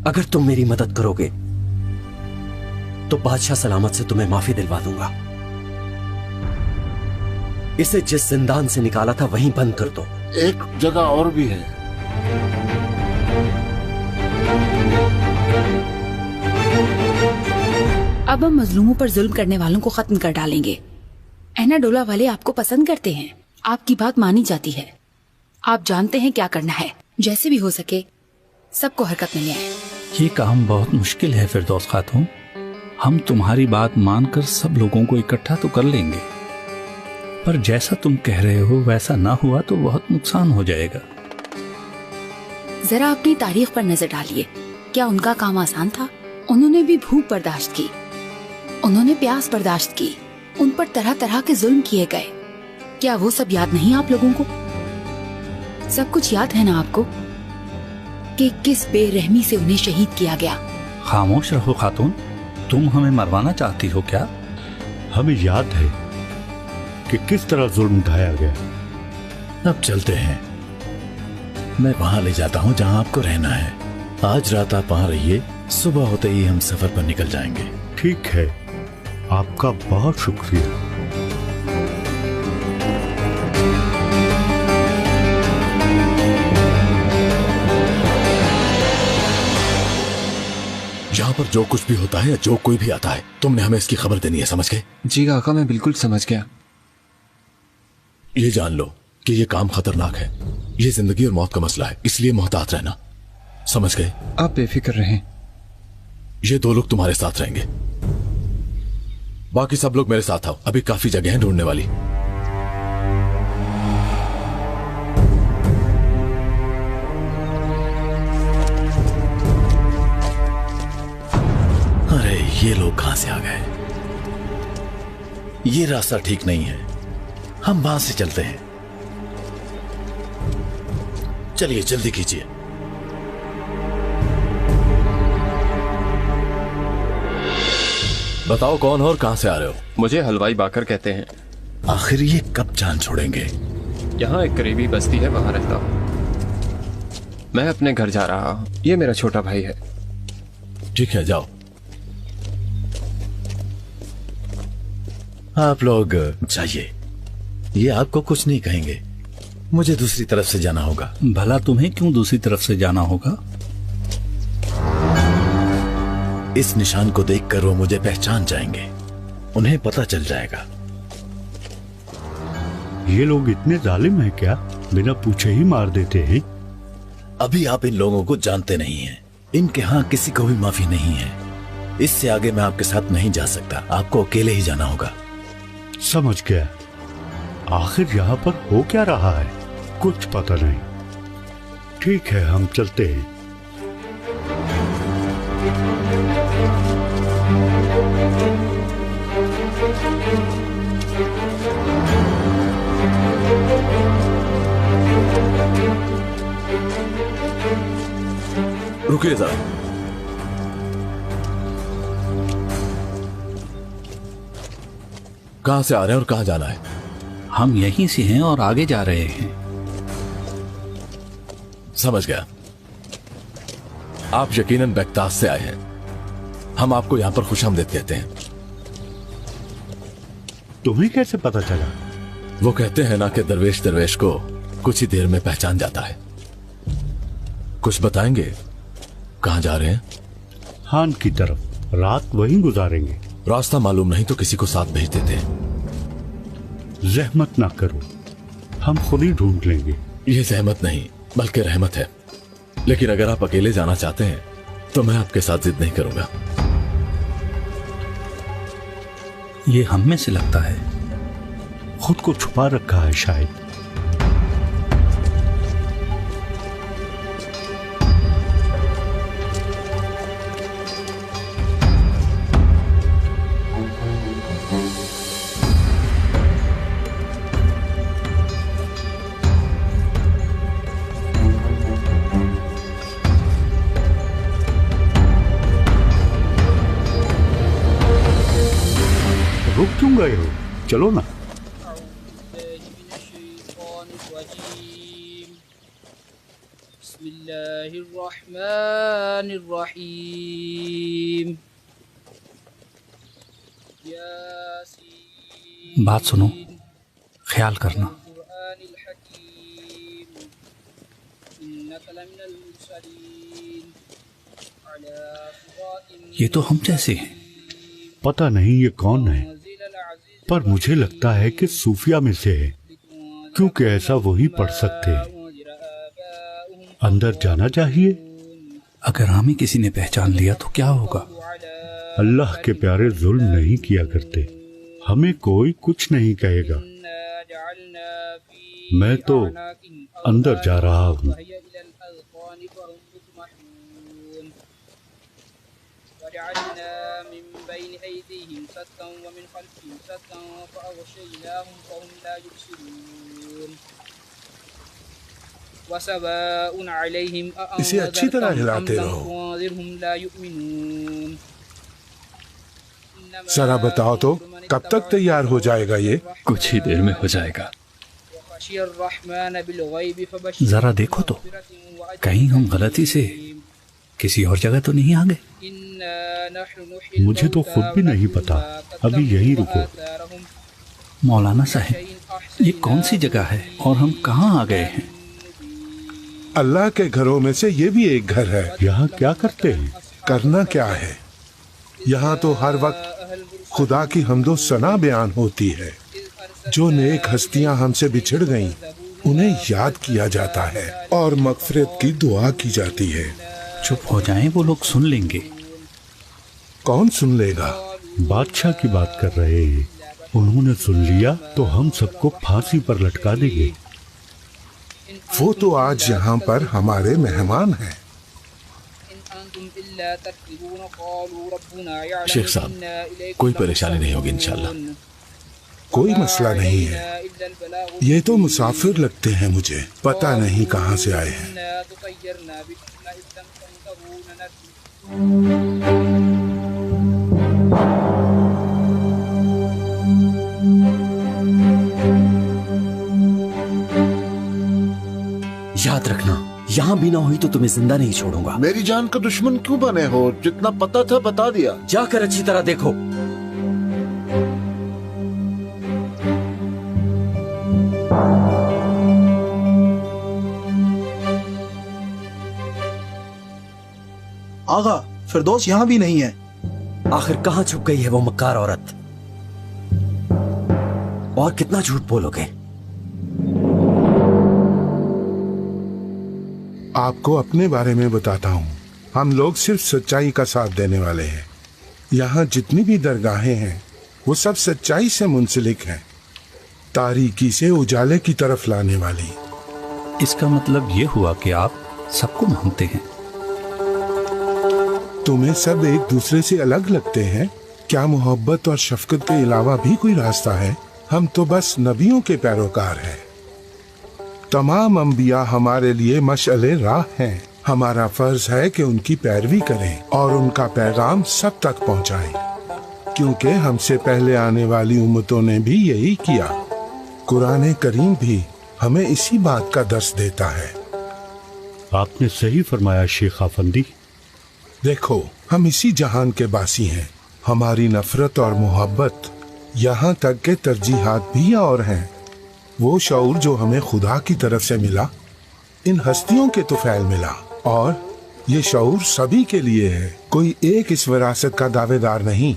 अगर तुम मेरी मदद करोगे तो बादशाह सलामत से तुम्हें माफी दिलवा दूंगा। इसे जिस जिंदान से निकाला था वहीं बंद कर दो। एक जगह और भी है। अब हम मजलूमों पर जुल्म करने वालों को खत्म कर डालेंगे। एनाडोला वाले आपको पसंद करते हैं, आपकी बात मानी जाती है। आप जानते हैं क्या करना है। जैसे भी हो सके सबको हरकत में ले आए। ये काम बहुत मुश्किल है फिरदौस खातून। हम तुम्हारी बात मानकर सब लोगों को इकट्ठा तो कर लेंगे, पर जैसा तुम कह रहे हो वैसा ना हुआ तो बहुत नुकसान हो जाएगा। जरा अपनी तारीख पर नजर डालिए। क्या उनका काम आसान था? उन्होंने भी भूख बर्दाश्त की, उन्होंने प्यास बर्दाश्त की, उन पर तरह तरह के जुल्म किए गए। क्या वो सब याद नहीं आप लोगों को? सब कुछ याद है ना आपको कि किस बेरहमी से उन्हें शहीद किया गया? खामोश रहो खातून, तुम हमें मरवाना चाहती हो क्या? हमें याद है कि किस तरह जुल्म ढाया गया। अब चलते हैं, मैं वहां ले जाता हूं जहां आपको रहना है। आज रात आप वहां रहिए, सुबह होते ही हम सफर पर निकल जाएंगे। ठीक है, आपका बहुत शुक्रिया। यहाँ पर जो कुछ भी होता है या जो कोई भी आता है, तुमने हमें इसकी खबर देनी है, समझ गए? जी आका, मैं बिल्कुल समझ गया। ये जान लो कि ये काम खतरनाक है। ये जिंदगी और मौत का मसला है, इसलिए मोहतात रहना, समझ गए? आप बेफिक्र रहें। ये 2 लोग तुम्हारे साथ रहेंगे, बाकी सब लोग मेरे साथ आओ। अभी काफी जगह हैं ढूंढने वाली। अरे ये लोग कहां से आ गए? ये रास्ता ठीक नहीं है, हम वहां से चलते हैं। चलिए जल्दी कीजिए। बताओ कौन हो और कहां से आ रहे हो? मुझे हलवाई बाकर कहते हैं। आखिर ये कब जान छोड़ेंगे? यहाँ एक करीबी बस्ती है, वहां रहता हूँ। मैं अपने घर जा रहा हूँ। ये मेरा छोटा भाई है। ठीक है, जाओ। आप लोग जाइए, ये आपको कुछ नहीं कहेंगे। मुझे दूसरी तरफ से जाना होगा। भला तुम्हें क्यों दूसरी तरफ से जाना होगा? इस निशान को देखकर वो मुझे पहचान जाएंगे, उन्हें पता चल जाएगा। ये लोग इतने जालिम हैं क्या? बिना पूछे ही मार देते हैं। अभी आप इन लोगों को जानते नहीं हैं। इनके यहाँ किसी को भी माफी नहीं है। इससे आगे मैं आपके साथ नहीं जा सकता, आपको अकेले ही जाना होगा। समझ गया। आखिर यहाँ पर हो क्या रहा है, कुछ पता नहीं। ठीक है, हम चलते हैं। रुकिए जरा। कहां से आ रहे हैं और कहां जाना है? हम यहीं से हैं और आगे जा रहे हैं। समझ गया। आप यकीनन बेक्तास से आए हैं। हम आपको यहां पर खुशामदीद कहते हैं। तुम्हें कैसे पता चला? वो कहते हैं ना कि दरवेश दरवेश को कुछ ही देर में पहचान जाता है। कुछ बताएंगे कहां जा रहे हैं? हान की तरफ। रात वहीं गुजारेंगे। रास्ता मालूम नहीं तो किसी को साथ भेज देते हैं। जहमत ना करो, हम खुद ही ढूंढ लेंगे। ये जहमत नहीं बल्कि रहमत है। लेकिन अगर आप अकेले जाना चाहते हैं तो मैं आपके साथ जिद नहीं करूंगा। ये हम में से लगता है। खुद को छुपा रखा है शायद। गए हो? चलो ना। बिस्मिल्लाहिर्रहमानिर्रहीम। बात सुनो, ख्याल करना। ये तो हम जैसे हैं। पता नहीं ये कौन है, पर मुझे लगता है कि सूफिया में से है, क्योंकि ऐसा वही पढ़ सकते हैं। अंदर जाना चाहिए। अगर हमें किसी ने पहचान लिया तो क्या होगा? अल्लाह के प्यारे जुल्म नहीं किया करते, हमें कोई कुछ नहीं कहेगा। मैं तो अंदर जा रहा हूँ। इसे अच्छी तरह हिलाते रहो। जरा बताओ तो कब तक तैयार हो जाएगा ये? कुछ ही देर में हो जाएगा। जरा देखो तो, कहीं हम गलती से किसी और जगह तो नहीं आ गए। मुझे तो खुद भी नहीं पता। अभी यहीं रुको। मौलाना साहब, ये कौन सी जगह है और हम कहाँ आ गए हैं? अल्लाह के घरों में से ये भी एक घर है। यहाँ क्या करते हैं? करना क्या है, यहाँ तो हर वक्त खुदा की हम्दो सना बयान होती है। जो नेक हस्तियां हमसे बिछड़ गईं, उन्हें याद किया जाता है और मगफिरत की दुआ की जाती है। चुप हो जाएं, वो लोग सुन लेंगे। कौन सुन लेगा? बादशाह की बात कर रहे हैं। उन्होंने सुन लिया तो हम सबको फांसी पर लटका देंगे। वो तो आज यहाँ पर हमारे मेहमान हैं। शेख साहब, कोई परेशानी नहीं होगी इंशाल्लाह। कोई मसला नहीं है। ये तो मुसाफिर लगते हैं मुझे, पता नहीं कहाँ से आए हैं। याद रखना, यहाँ भी ना हुई तो तुम्हें जिंदा नहीं छोड़ूंगा। मेरी जान का दुश्मन क्यों बने हो? जितना पता था बता दिया। जाकर अच्छी तरह देखो। आगा, फिरदौस यहाँ भी नहीं है। आखिर कहाँ छुप गई है वो मक्कार औरत? और कितना झूठ बोलोगे? आपको अपने बारे में बताता हूँ। हम लोग सिर्फ सच्चाई का साथ देने वाले हैं। यहाँ जितनी भी दरगाहें हैं वो सब सच्चाई से मुंसलिक हैं, तारीकी से उजाले की तरफ लाने वाली। इसका मतलब ये हुआ कि आप सबको मानते हैं। तुम्हें सब एक दूसरे से अलग लगते हैं। क्या मोहब्बत और शफकत के अलावा भी कोई रास्ता है? हम तो बस नबियों के पैरोकार हैं। तमाम अंबिया हमारे लिए मशअले राह हैं। हमारा फर्ज है कि उनकी पैरवी करें और उनका पैगाम सब तक पहुंचाएं, क्योंकि हमसे पहले आने वाली उम्मतों ने भी यही किया। कुरान करीम भी हमें इसी बात का दर्स देता है। आपने सही फरमाया शेख अफंदी। देखो, हम इसी जहान के बासी हैं। हमारी नफरत और मोहब्बत, यहाँ तक के तरजीहात भी और हैं। वो शऊर जो हमें खुदा की तरफ से मिला, इन हस्तियों के तुफैल मिला, और ये शऊर सभी के लिए है। कोई एक इस विरासत का दावेदार नहीं।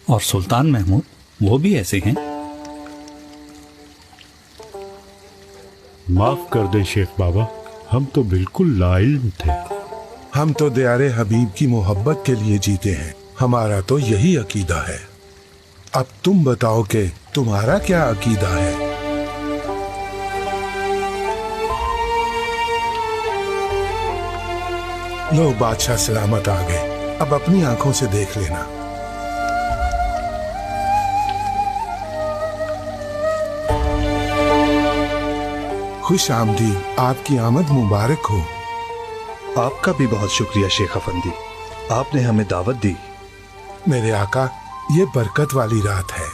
और सुल्तान महमूद, वो भी ऐसे हैं। माफ कर दे शेख बाबा, हम तो बिल्कुल लाइल्म थे। हम तो दयारे हबीब की मोहब्बत के लिए जीते हैं। हमारा तो यही अकीदा है। अब तुम बताओ कि तुम्हारा क्या अकीदा है? लो, बादशाह सलामत आ गए। अब अपनी आंखों से देख लेना। खुश आमदीद, आपकी आमद मुबारक हो। आपका भी बहुत शुक्रिया शेख अफंदी, आपने हमें दावत दी। मेरे आका, ये बरकत वाली रात है।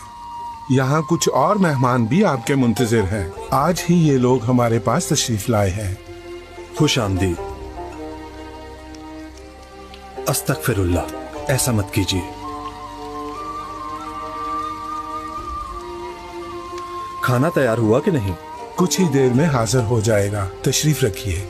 यहाँ कुछ और मेहमान भी आपके मुंतजिर हैं। आज ही ये लोग हमारे पास तशरीफ लाए हैं। खुश आमदीद। अस्तगफिरुल्लाह, ऐसा मत कीजिए। खाना तैयार हुआ कि नहीं? कुछ ही देर में हाजिर हो जाएगा, तशरीफ रखिए।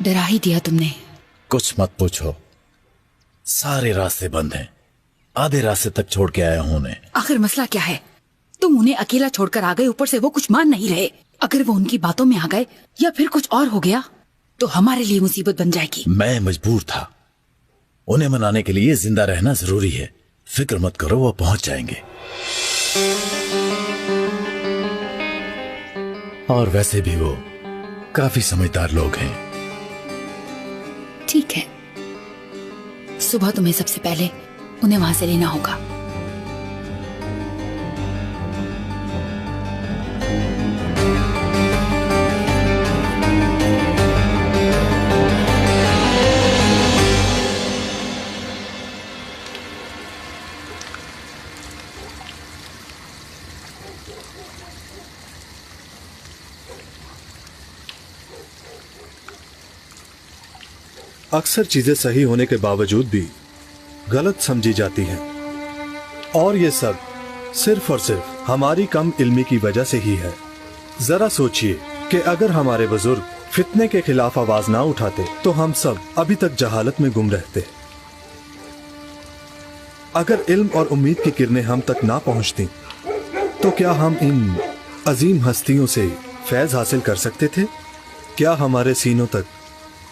डरा ही दिया तुमने। कुछ मत पूछो, सारे रास्ते बंद हैं। आधे रास्ते तक छोड़ के आया हूं उन्हें। आखिर मसला क्या है? तुम उन्हें अकेला छोड़कर आ गए, ऊपर से वो कुछ मान नहीं रहे। अगर वो उनकी बातों में आ गए या फिर कुछ और हो गया तो हमारे लिए मुसीबत बन जाएगी। मैं मजबूर था, उन्हें मनाने के लिए जिंदा रहना जरूरी है। फिक्र मत करो, वो पहुंच जाएंगे। और वैसे भी वो काफी समझदार लोग हैं। ठीक है, सुबह तुम्हें सबसे पहले उन्हें वहां से लेना होगा। अक्सर चीजें सही होने के बावजूद भी गलत समझी जाती हैं, और ये सब सिर्फ और सिर्फ हमारी कम इल्मी की वजह से ही है। जरा सोचिए कि अगर हमारे बुजुर्ग फितने के खिलाफ आवाज ना उठाते तो हम सब अभी तक जहालत में गुम रहते। अगर इल्म और उम्मीद की किरणें हम तक ना पहुंचती तो क्या हम इन अजीम हस्तियों से फैज हासिल कर सकते थे? क्या हमारे सीनों तक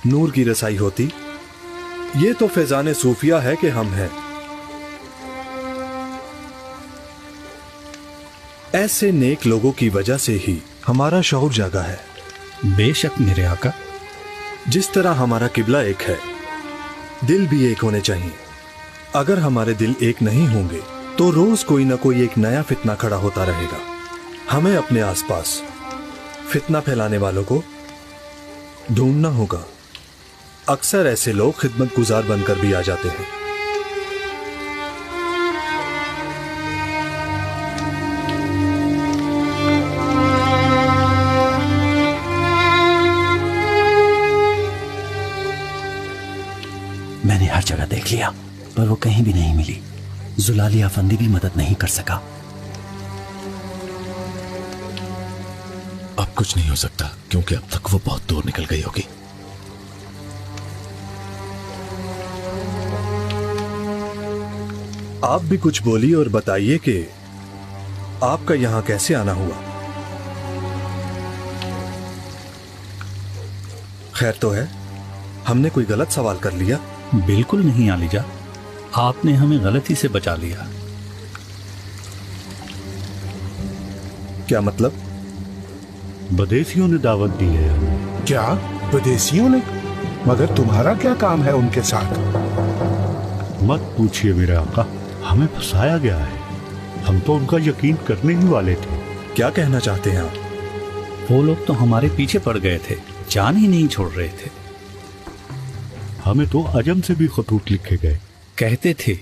नूर की रसाई होती? ये तो फैजाने सूफिया है कि हम हैं। ऐसे नेक लोगों की वजह से ही हमारा शऊर जागा है। बेशक मेरे आका। जिस तरह हमारा किबला एक है, दिल भी एक होने चाहिए। अगर हमारे दिल एक नहीं होंगे तो रोज कोई ना कोई एक नया फितना खड़ा होता रहेगा। हमें अपने आसपास फितना फैलाने वालों को ढूंढना होगा। अक्सर ऐसे लोग खिदमत गुजार बनकर भी आ जाते हैं। मैंने हर जगह देख लिया पर वो कहीं भी नहीं मिली। जुलाली अफंदी भी मदद नहीं कर सका। अब कुछ नहीं हो सकता क्योंकि अब तक वो बहुत दूर निकल गई होगी। आप भी कुछ बोलिए और बताइए कि आपका यहां कैसे आना हुआ। खैर तो है? हमने कोई गलत सवाल कर लिया? बिल्कुल नहीं आलिजा, आपने हमें गलती से बचा लिया। क्या मतलब? बदेसियों ने दावत दी है हमें। क्या बदेसियों ने? मगर तुम्हारा क्या काम है उनके साथ? मत पूछिए मेरे आका, हमें फंसाया गया है। हम तो उनका यकीन करने ही वाले थे। क्या कहना चाहते हैं आप? वो लोग तो हमारे पीछे पड़ गए थे, जान ही नहीं छोड़ रहे थे। हमें तो अजम से भी खतूत लिखे गए। कहते थे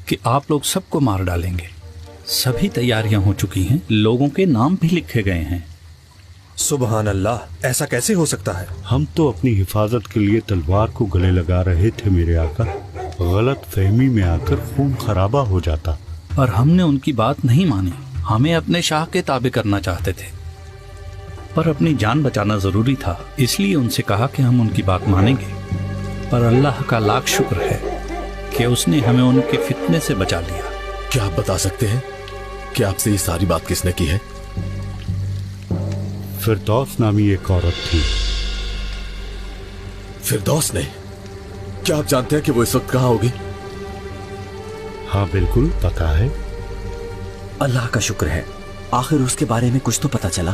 कि आप लोग सबको मार डालेंगे। सभी तैयारियां हो चुकी हैं, लोगों के नाम भी लिखे गए हैं। सुबहान अल्लाह, ऐसा कैसे हो सकता है? हम तो अपनी हिफाजत के लिए तलवार को गले लगा रहे थे मेरे आका। गलत फहमी में आकर खून खराबा हो जाता। पर हमने उनकी बात नहीं मानी। हमें अपने शाह के ताबे करना चाहते थे, पर अपनी जान बचाना जरूरी था, इसलिए उनसे कहा कि हम उनकी बात मानेंगे। पर अल्लाह का लाख शुक्र है कि उसने हमें उनके फितने से बचा लिया। क्या आप बता सकते हैं कि आपसे ये सारी बात किसने की है? फिरदौस नामी एक औरत थी। फिरदौस ने? क्या आप जानते हैं कि वो इस वक्त कहाँ होगी? हाँ बिल्कुल पता है। अल्लाह का शुक्र है आखिर उसके बारे में कुछ तो पता चला?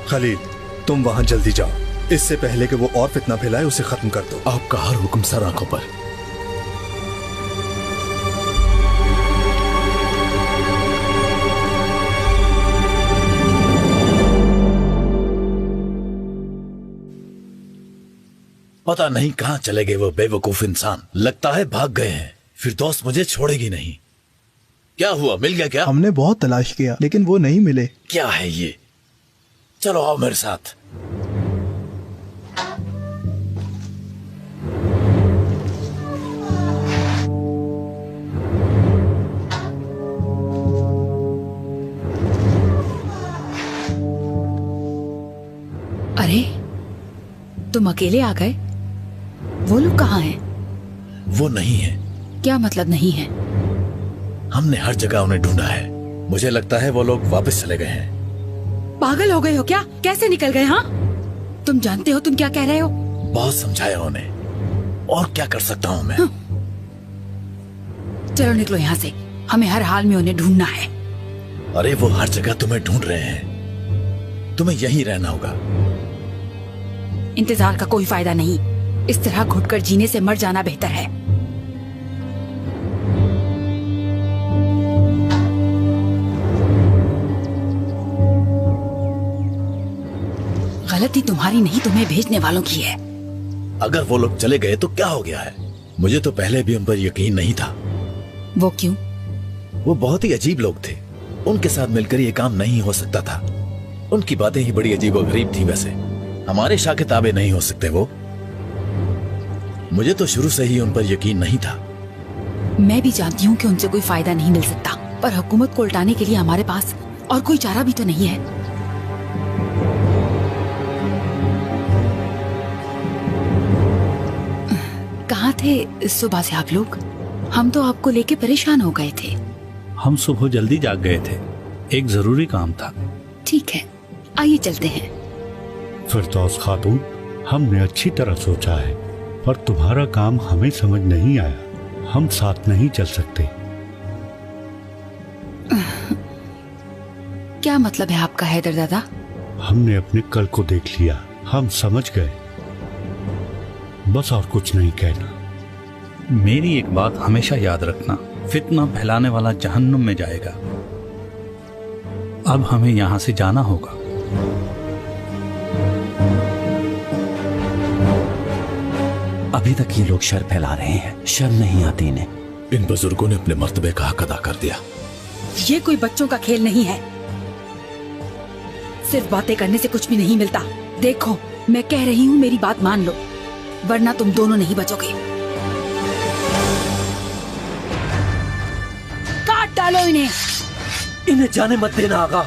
खलील, तुम वहां जल्दी जाओ। इससे पहले कि वो और फितना फैलाए उसे खत्म कर दो। आपका हर हुक्म सर आंखों पर। पता नहीं कहां चले गए वो बेवकूफ इंसान। लगता है भाग गए हैं। फिरदौस मुझे छोड़ेगी नहीं। क्या हुआ, मिल गया क्या? हमने बहुत तलाश किया लेकिन वो नहीं मिले। क्या है ये? चलो आओ मेरे साथ। अरे, तुम अकेले आ गए? वो लोग कहाँ हैं? वो नहीं है। क्या मतलब नहीं है? हमने हर जगह उन्हें ढूंढा है। मुझे लगता है वो लोग वापस चले गए हैं। पागल हो गए हो क्या? कैसे निकल गए? हाँ, तुम जानते हो तुम क्या कह रहे हो? बहुत समझाया उन्हें, और क्या कर सकता हूँ मैं? चलो निकलो यहाँ से, हमें हर हाल में उन्हें ढूंढना है। अरे वो हर जगह तुम्हें ढूंढ रहे हैं, तुम्हें यहीं रहना होगा। इंतजार का कोई फायदा नहीं। इस तरह घुटकर जीने से मर जाना बेहतर है। गलती तुम्हारी नहीं, तुम्हें भेजने वालों की है। अगर वो लोग चले गए तो क्या हो गया है? मुझे तो पहले भी उन पर यकीन नहीं था। वो क्यों? वो बहुत ही अजीब लोग थे। उनके साथ मिलकर ये काम नहीं हो सकता था। उनकी बातें ही बड़ी अजीब और गरीब थी। वैसे हमारे शाखे ताबे नहीं हो सकते वो। मुझे तो शुरू से ही उन पर यकीन नहीं था। मैं भी जानती हूँ कि उनसे कोई फायदा नहीं मिल सकता, पर हुकूमत को उल्टाने के लिए हमारे पास और कोई चारा भी तो नहीं है। कहाँ थे सुबह से आप लोग? हम तो आपको लेके परेशान हो गए थे। हम सुबह जल्दी जाग गए थे, एक जरूरी काम था। ठीक है, आइए चलते हैं। फिरदौस खातून, हमने अच्छी तरह सोचा है, पर तुम्हारा काम हमें समझ नहीं आया। हम साथ नहीं चल सकते। क्या मतलब है आपका हैदर दादा? हमने अपने कल को देख लिया, हम समझ गए, बस और कुछ नहीं कहना। मेरी एक बात हमेशा याद रखना, फितना फैलाने वाला जहन्नुम में जाएगा। अब हमें यहां से जाना होगा। अभी तक ये लोग शर फैला रहे हैं, शर्म नहीं आती इन्हें। इन बुजुर्गों ने अपने मर्तबे का हक अदा कर दिया। ये कोई बच्चों का खेल नहीं है। सिर्फ बातें करने से कुछ भी नहीं मिलता। देखो, मैं कह रही हूँ, मेरी बात मान लो, वरना तुम दोनों नहीं बचोगे। काट डालो इन्हें। इन्हें जाने मत देना आगा।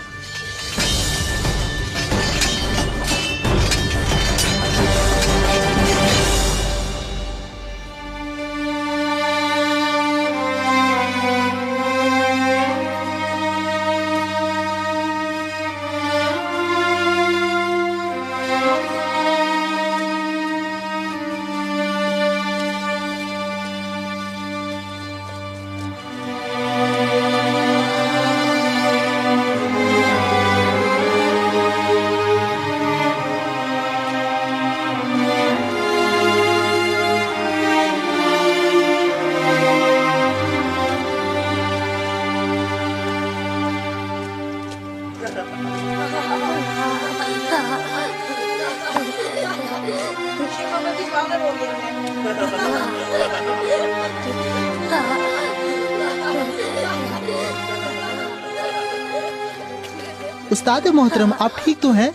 उस्ताद मोहतरम, आप ठीक तो हैं?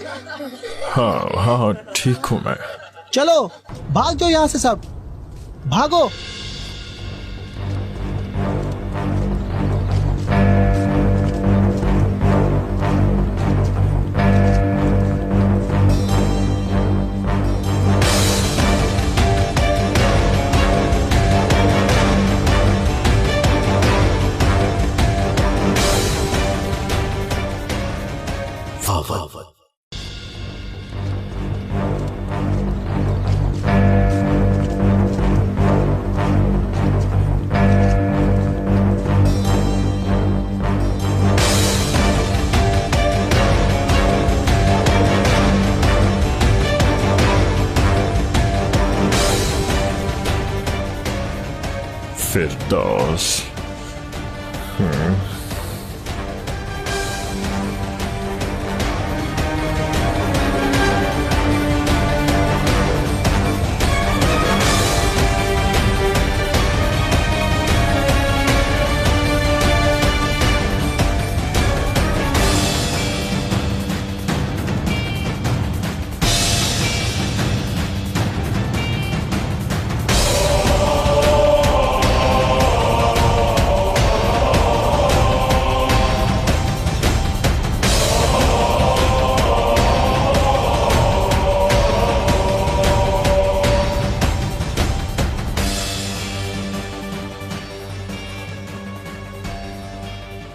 हाँ हाँ ठीक हूँ मैं। चलो भाग जाओ यहाँ से, सब भागो। फिरदौस।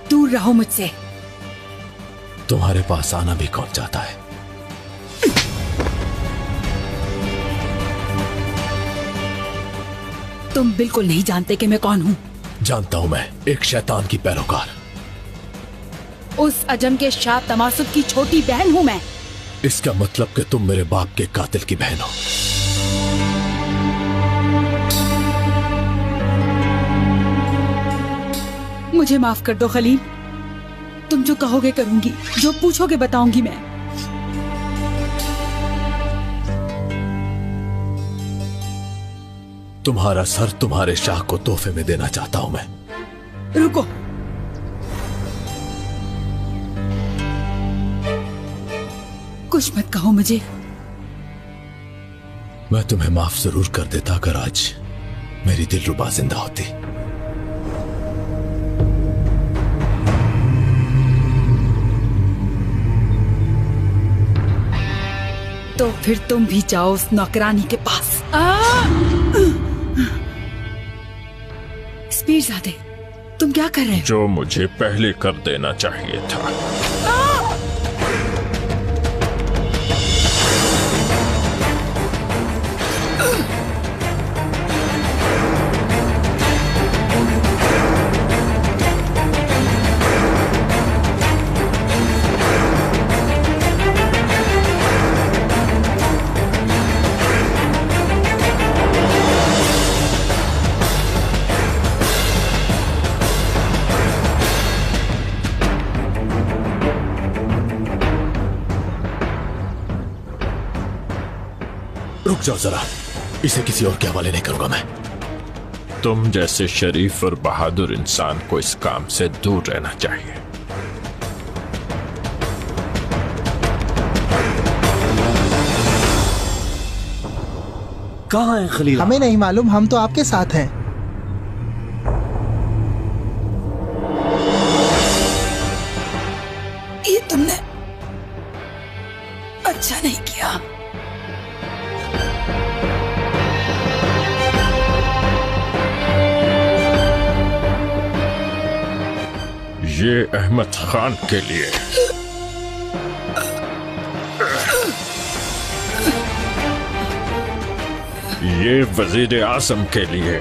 दूर रहो मुझसे। तुम्हारे पास आना भी कौन चाहता है? तुम बिल्कुल नहीं जानते कि मैं कौन हूँ। जानता हूँ, मैं एक शैतान की पैरोकार। उस अजम के शाह तमासुद की छोटी बहन हूँ मैं। इसका मतलब कि तुम मेरे बाप के कातिल की बहन हो। मुझे माफ कर दो खलील। तुम जो कहोगे करूंगी, जो पूछोगे बताऊंगी मैं। तुम्हारा सर तुम्हारे शाह को तोहफे में देना चाहता हूं मैं। रुको। कुछ मत कहो मुझे। मैं तुम्हें माफ जरूर कर देता अगर आज मेरी दिलरुबा जिंदा होती। तो फिर तुम भी जाओ उस नौकरानी के पास। स्पीरजादे, तुम क्या कर रहे हो? जो मुझे पहले कर देना चाहिए था। रुक जाओ जरा, इसे किसी और के हवाले नहीं करूंगा मैं। तुम जैसे शरीफ और बहादुर इंसान को इस काम से दूर रहना चाहिए। कहाँ है खलील? हमें नहीं मालूम, हम तो आपके साथ हैं। ये तुमने अच्छा नहीं किया। ये अहमद खान के लिए। ये वजीर आजम के लिए।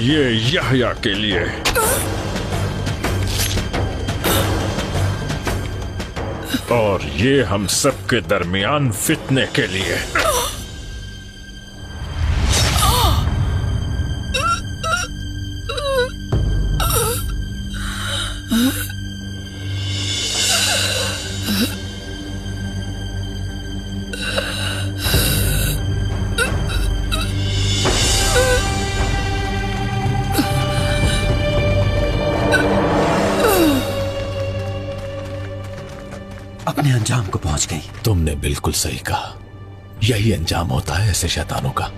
ये यहया के लिए। और ये हम सब के दरमियान फितने के लिए। अपने अंजाम को पहुंच गई। तुमने बिल्कुल सही कहा, यही अंजाम होता है ऐसे शैतानों का।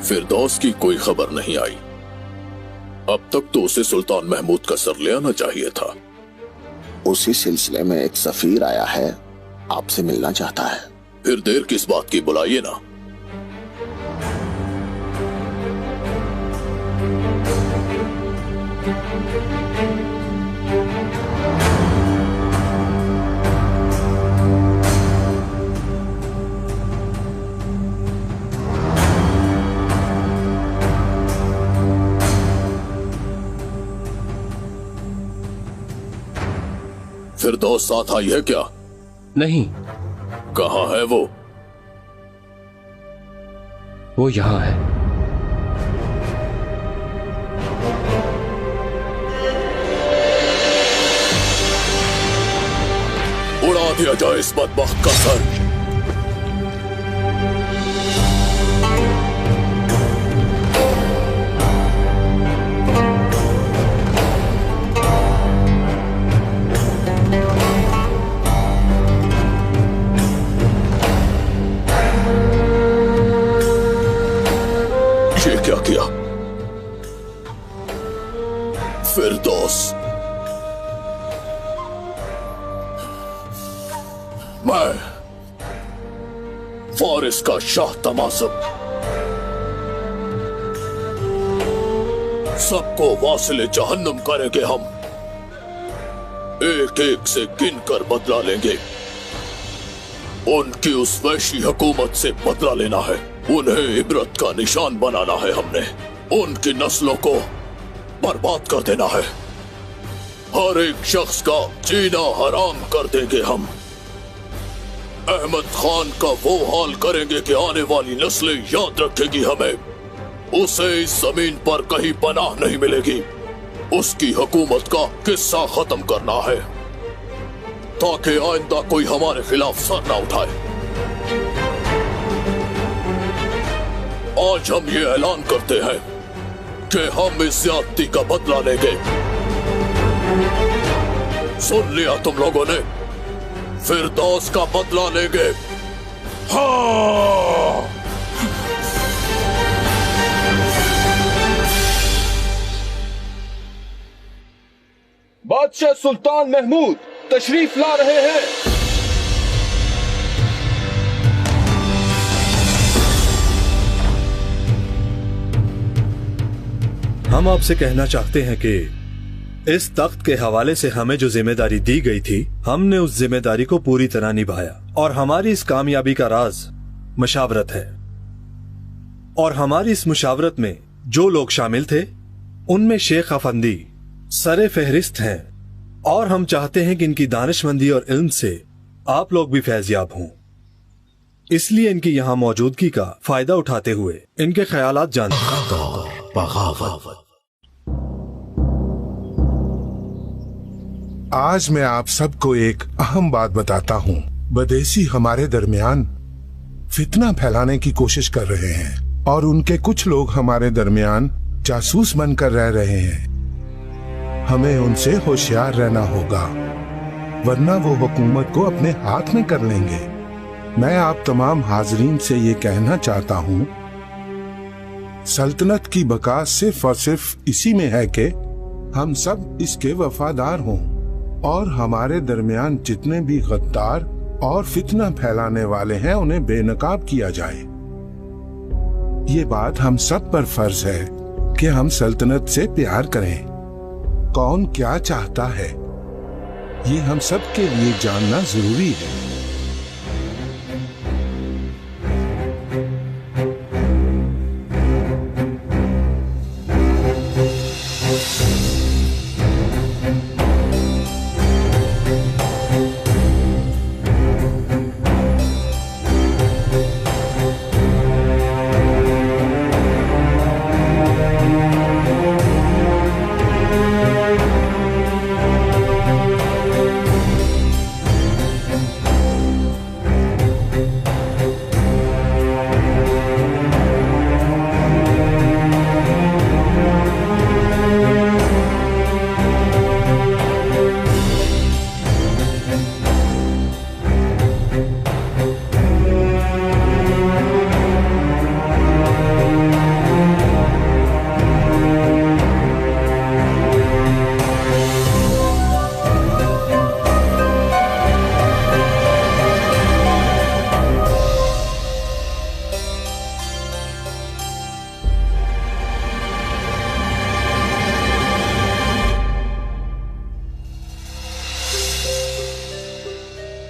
फिरदौस की कोई खबर नहीं आई। अब तक तो उसे सुल्तान महमूद का सर ले आना चाहिए था। उसी सिलसिले में एक सफीर आया है, आपसे मिलना चाहता है। फिर देर किस बात की, बुलाइए ना। फिर दोस्त साथ आई है क्या? नहीं। कहाँ है वो? वो यहां है। उड़ा दिया जाए इस बदबख्त का सर। क्या किया फिरदौस? मैं फारिस का शाह तमासब सबको वासिले जहन्नुम करेंगे हम। एक एक से गिन कर बदला लेंगे। उनकी उस वैशी हुकूमत से बदला लेना है। उन्हें इबरत का निशान बनाना है। हमने उनकी नस्लों को बर्बाद कर देना है। हर एक शख्स का जीना हराम कर देंगे हम। अहमद खान का वो हाल करेंगे कि आने वाली नस्लें याद रखेगी हमें। उसे इस जमीन पर कहीं पनाह नहीं मिलेगी। उसकी हुकूमत का किस्सा खत्म करना है ताकि आइंदा कोई हमारे खिलाफ सर न उठाए। आज हम ये ऐलान करते हैं कि हम इस ज्यादती का बदला लेंगे। सुन लिया तुम लोगों ने? फिरदौस का बदला लेंगे। हाँ। बादशाह सुल्तान महमूद तशरीफ ला रहे हैं। हम आपसे कहना चाहते हैं कि इस तख्त के हवाले से हमें जो जिम्मेदारी दी गई थी, हमने उस जिम्मेदारी को पूरी तरह निभाया और हमारी इस कामयाबी का राज मशावरत है। और हमारी इस मुशावरत में जो लोग शामिल थे उनमें शेख अफंदी सरे फहरिस्त हैं और हम चाहते हैं कि इनकी दानिशमंदी और इल्म से आप लोग भी फैज़याब हों। इसलिए इनकी यहाँ मौजूदगी का फायदा उठाते हुए इनके ख्यालात जानते बगावत। आज मैं आप सबको एक अहम बात बताता हूँ। बदेसी हमारे दरमियान फितना फैलाने की कोशिश कर रहे हैं और उनके कुछ लोग हमारे दरमियान जासूस बनकर रह रहे हैं। हमें उनसे होशियार रहना होगा, वरना वो हुकूमत को अपने हाथ में कर लेंगे। मैं आप तमाम हाजरीन से ये कहना चाहता हूँ, सल्तनत की बका सिर्फ और सिर्फ इसी में है कि हम सब इसके वफादार हों और हमारे दरमियान जितने भी गद्दार और फितना फैलाने वाले हैं उन्हें बेनकाब किया जाए। ये बात हम सब पर फर्ज है कि हम सल्तनत से प्यार करें। कौन क्या चाहता है ये हम सब के लिए जानना जरूरी है।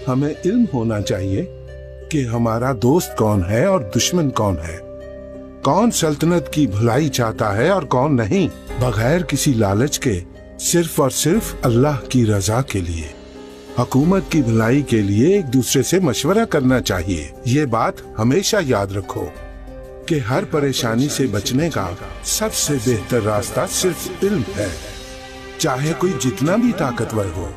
हमें इल्म होना चाहिए कि हमारा दोस्त कौन है और दुश्मन कौन है, कौन सल्तनत की भलाई चाहता है और कौन नहीं, बगैर किसी लालच के, सिर्फ और सिर्फ अल्लाह की रजा के लिए। हुकूमत की भलाई के लिए एक दूसरे से मशवरा करना चाहिए। ये बात हमेशा याद रखो कि हर परेशानी से बचने का सबसे बेहतर रास्ता सिर्फ इल्म है। चाहे कोई जितना भी ताकतवर हो,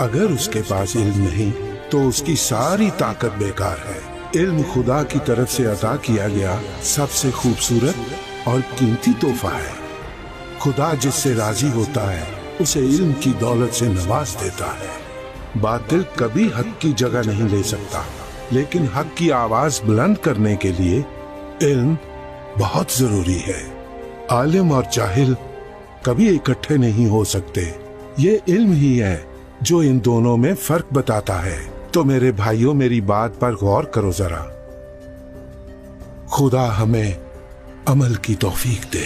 अगर उसके पास इल्म नहीं तो उसकी सारी ताकत बेकार है। इल्म खुदा की तरफ से अता किया गया सबसे खूबसूरत और कीमती तोहफा है। खुदा जिससे राजी होता है उसे इल्म की दौलत से नवाज देता है। बातिल कभी हक की जगह नहीं ले सकता, लेकिन हक की आवाज बुलंद करने के लिए इल्म बहुत जरूरी है। आलिम और जाहिल कभी इकट्ठे नहीं हो सकते। ये इल्म ही है जो इन दोनों में फर्क बताता है। तो मेरे भाइयों, मेरी बात पर गौर करो जरा। खुदा हमें अमल की तौफीक दे।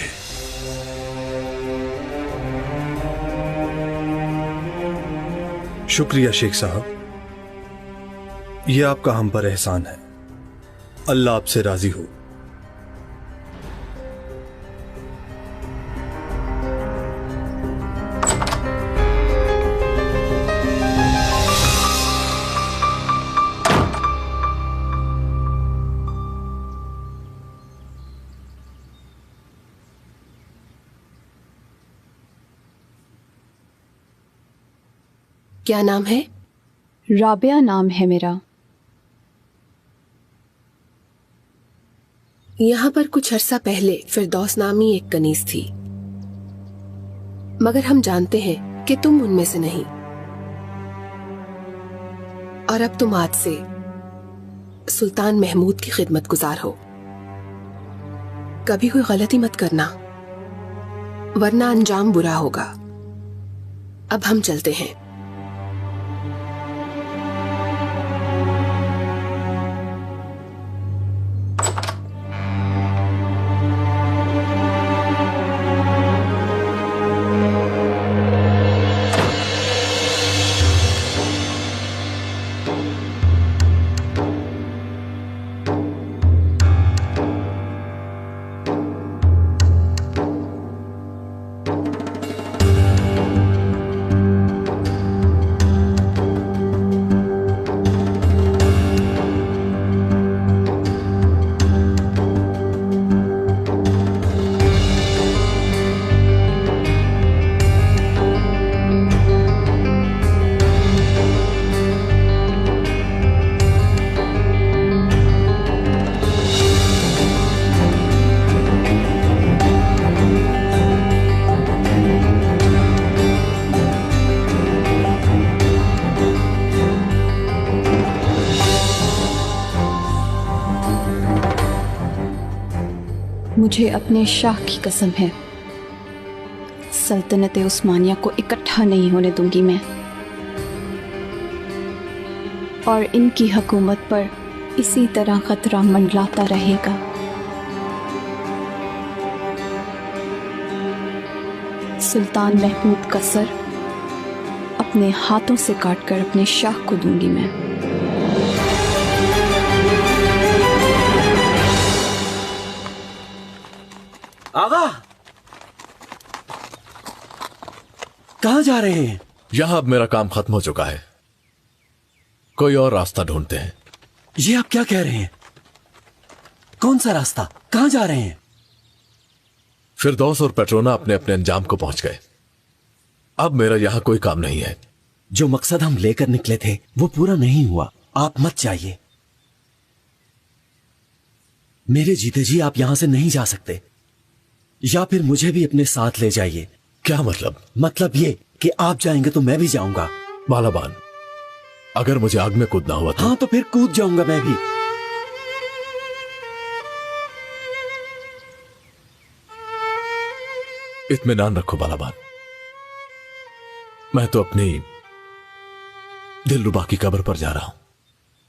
शुक्रिया शेख साहब, ये आपका हम पर एहसान है। अल्लाह आपसे राजी हो। क्या नाम है? राबिया नाम है मेरा। यहाँ पर कुछ अरसा पहले फिरदौस नामी एक कनीज थी, मगर हम जानते हैं कि तुम उनमें से नहीं। और अब तुम आज से सुल्तान महमूद की खिदमत गुजार हो। कभी कोई गलती मत करना, वरना अंजाम बुरा होगा। अब हम चलते हैं। मुझे अपने शाह की कसम है, सल्तनत उस्मानिया को इकट्ठा नहीं होने दूंगी मैं, और इनकी हुकूमत पर इसी तरह खतरा मंडलाता रहेगा। सुल्तान महमूद का सर अपने हाथों से काटकर अपने शाह को दूंगी मैं। आगा, कहां जा रहे हैं? यहां अब मेरा काम खत्म हो चुका है, कोई और रास्ता ढूंढते हैं। ये आप क्या कह रहे हैं? कौन सा रास्ता? कहां जा रहे हैं? फिरदौस और पेट्रोना अपने अपने अंजाम को पहुंच गए। अब मेरा यहां कोई काम नहीं है। जो मकसद हम लेकर निकले थे वो पूरा नहीं हुआ। आप मत जाइए। मेरे जीते जी आप यहां से नहीं जा सकते, या फिर मुझे भी अपने साथ ले जाइए। क्या मतलब? मतलब ये कि आप जाएंगे तो मैं भी जाऊंगा। बालाबान, अगर मुझे आग में कूदना हुआ तो? हाँ, तो फिर कूद जाऊंगा मैं भी। इत्मीनान रखो बालाबान, मैं तो अपनी दिलरुबा की कब्र पर जा रहा हूं,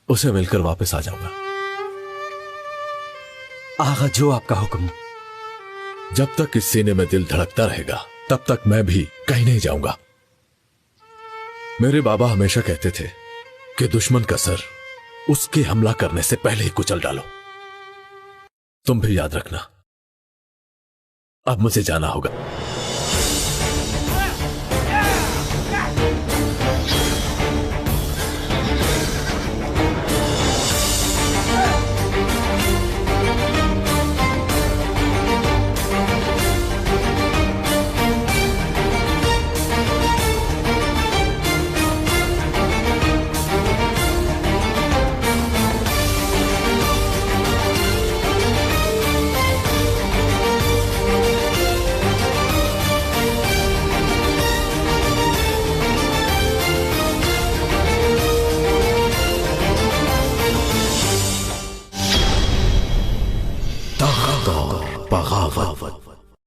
उसे मिलकर वापस आ जाऊंगा। आगा, जो आपका हुक्म। जब तक इस सीने में दिल धड़कता रहेगा तब तक मैं भी कहीं नहीं जाऊंगा। मेरे बाबा हमेशा कहते थे कि दुश्मन का सर उसके हमला करने से पहले ही कुचल डालो। तुम भी याद रखना, अब मुझे जाना होगा।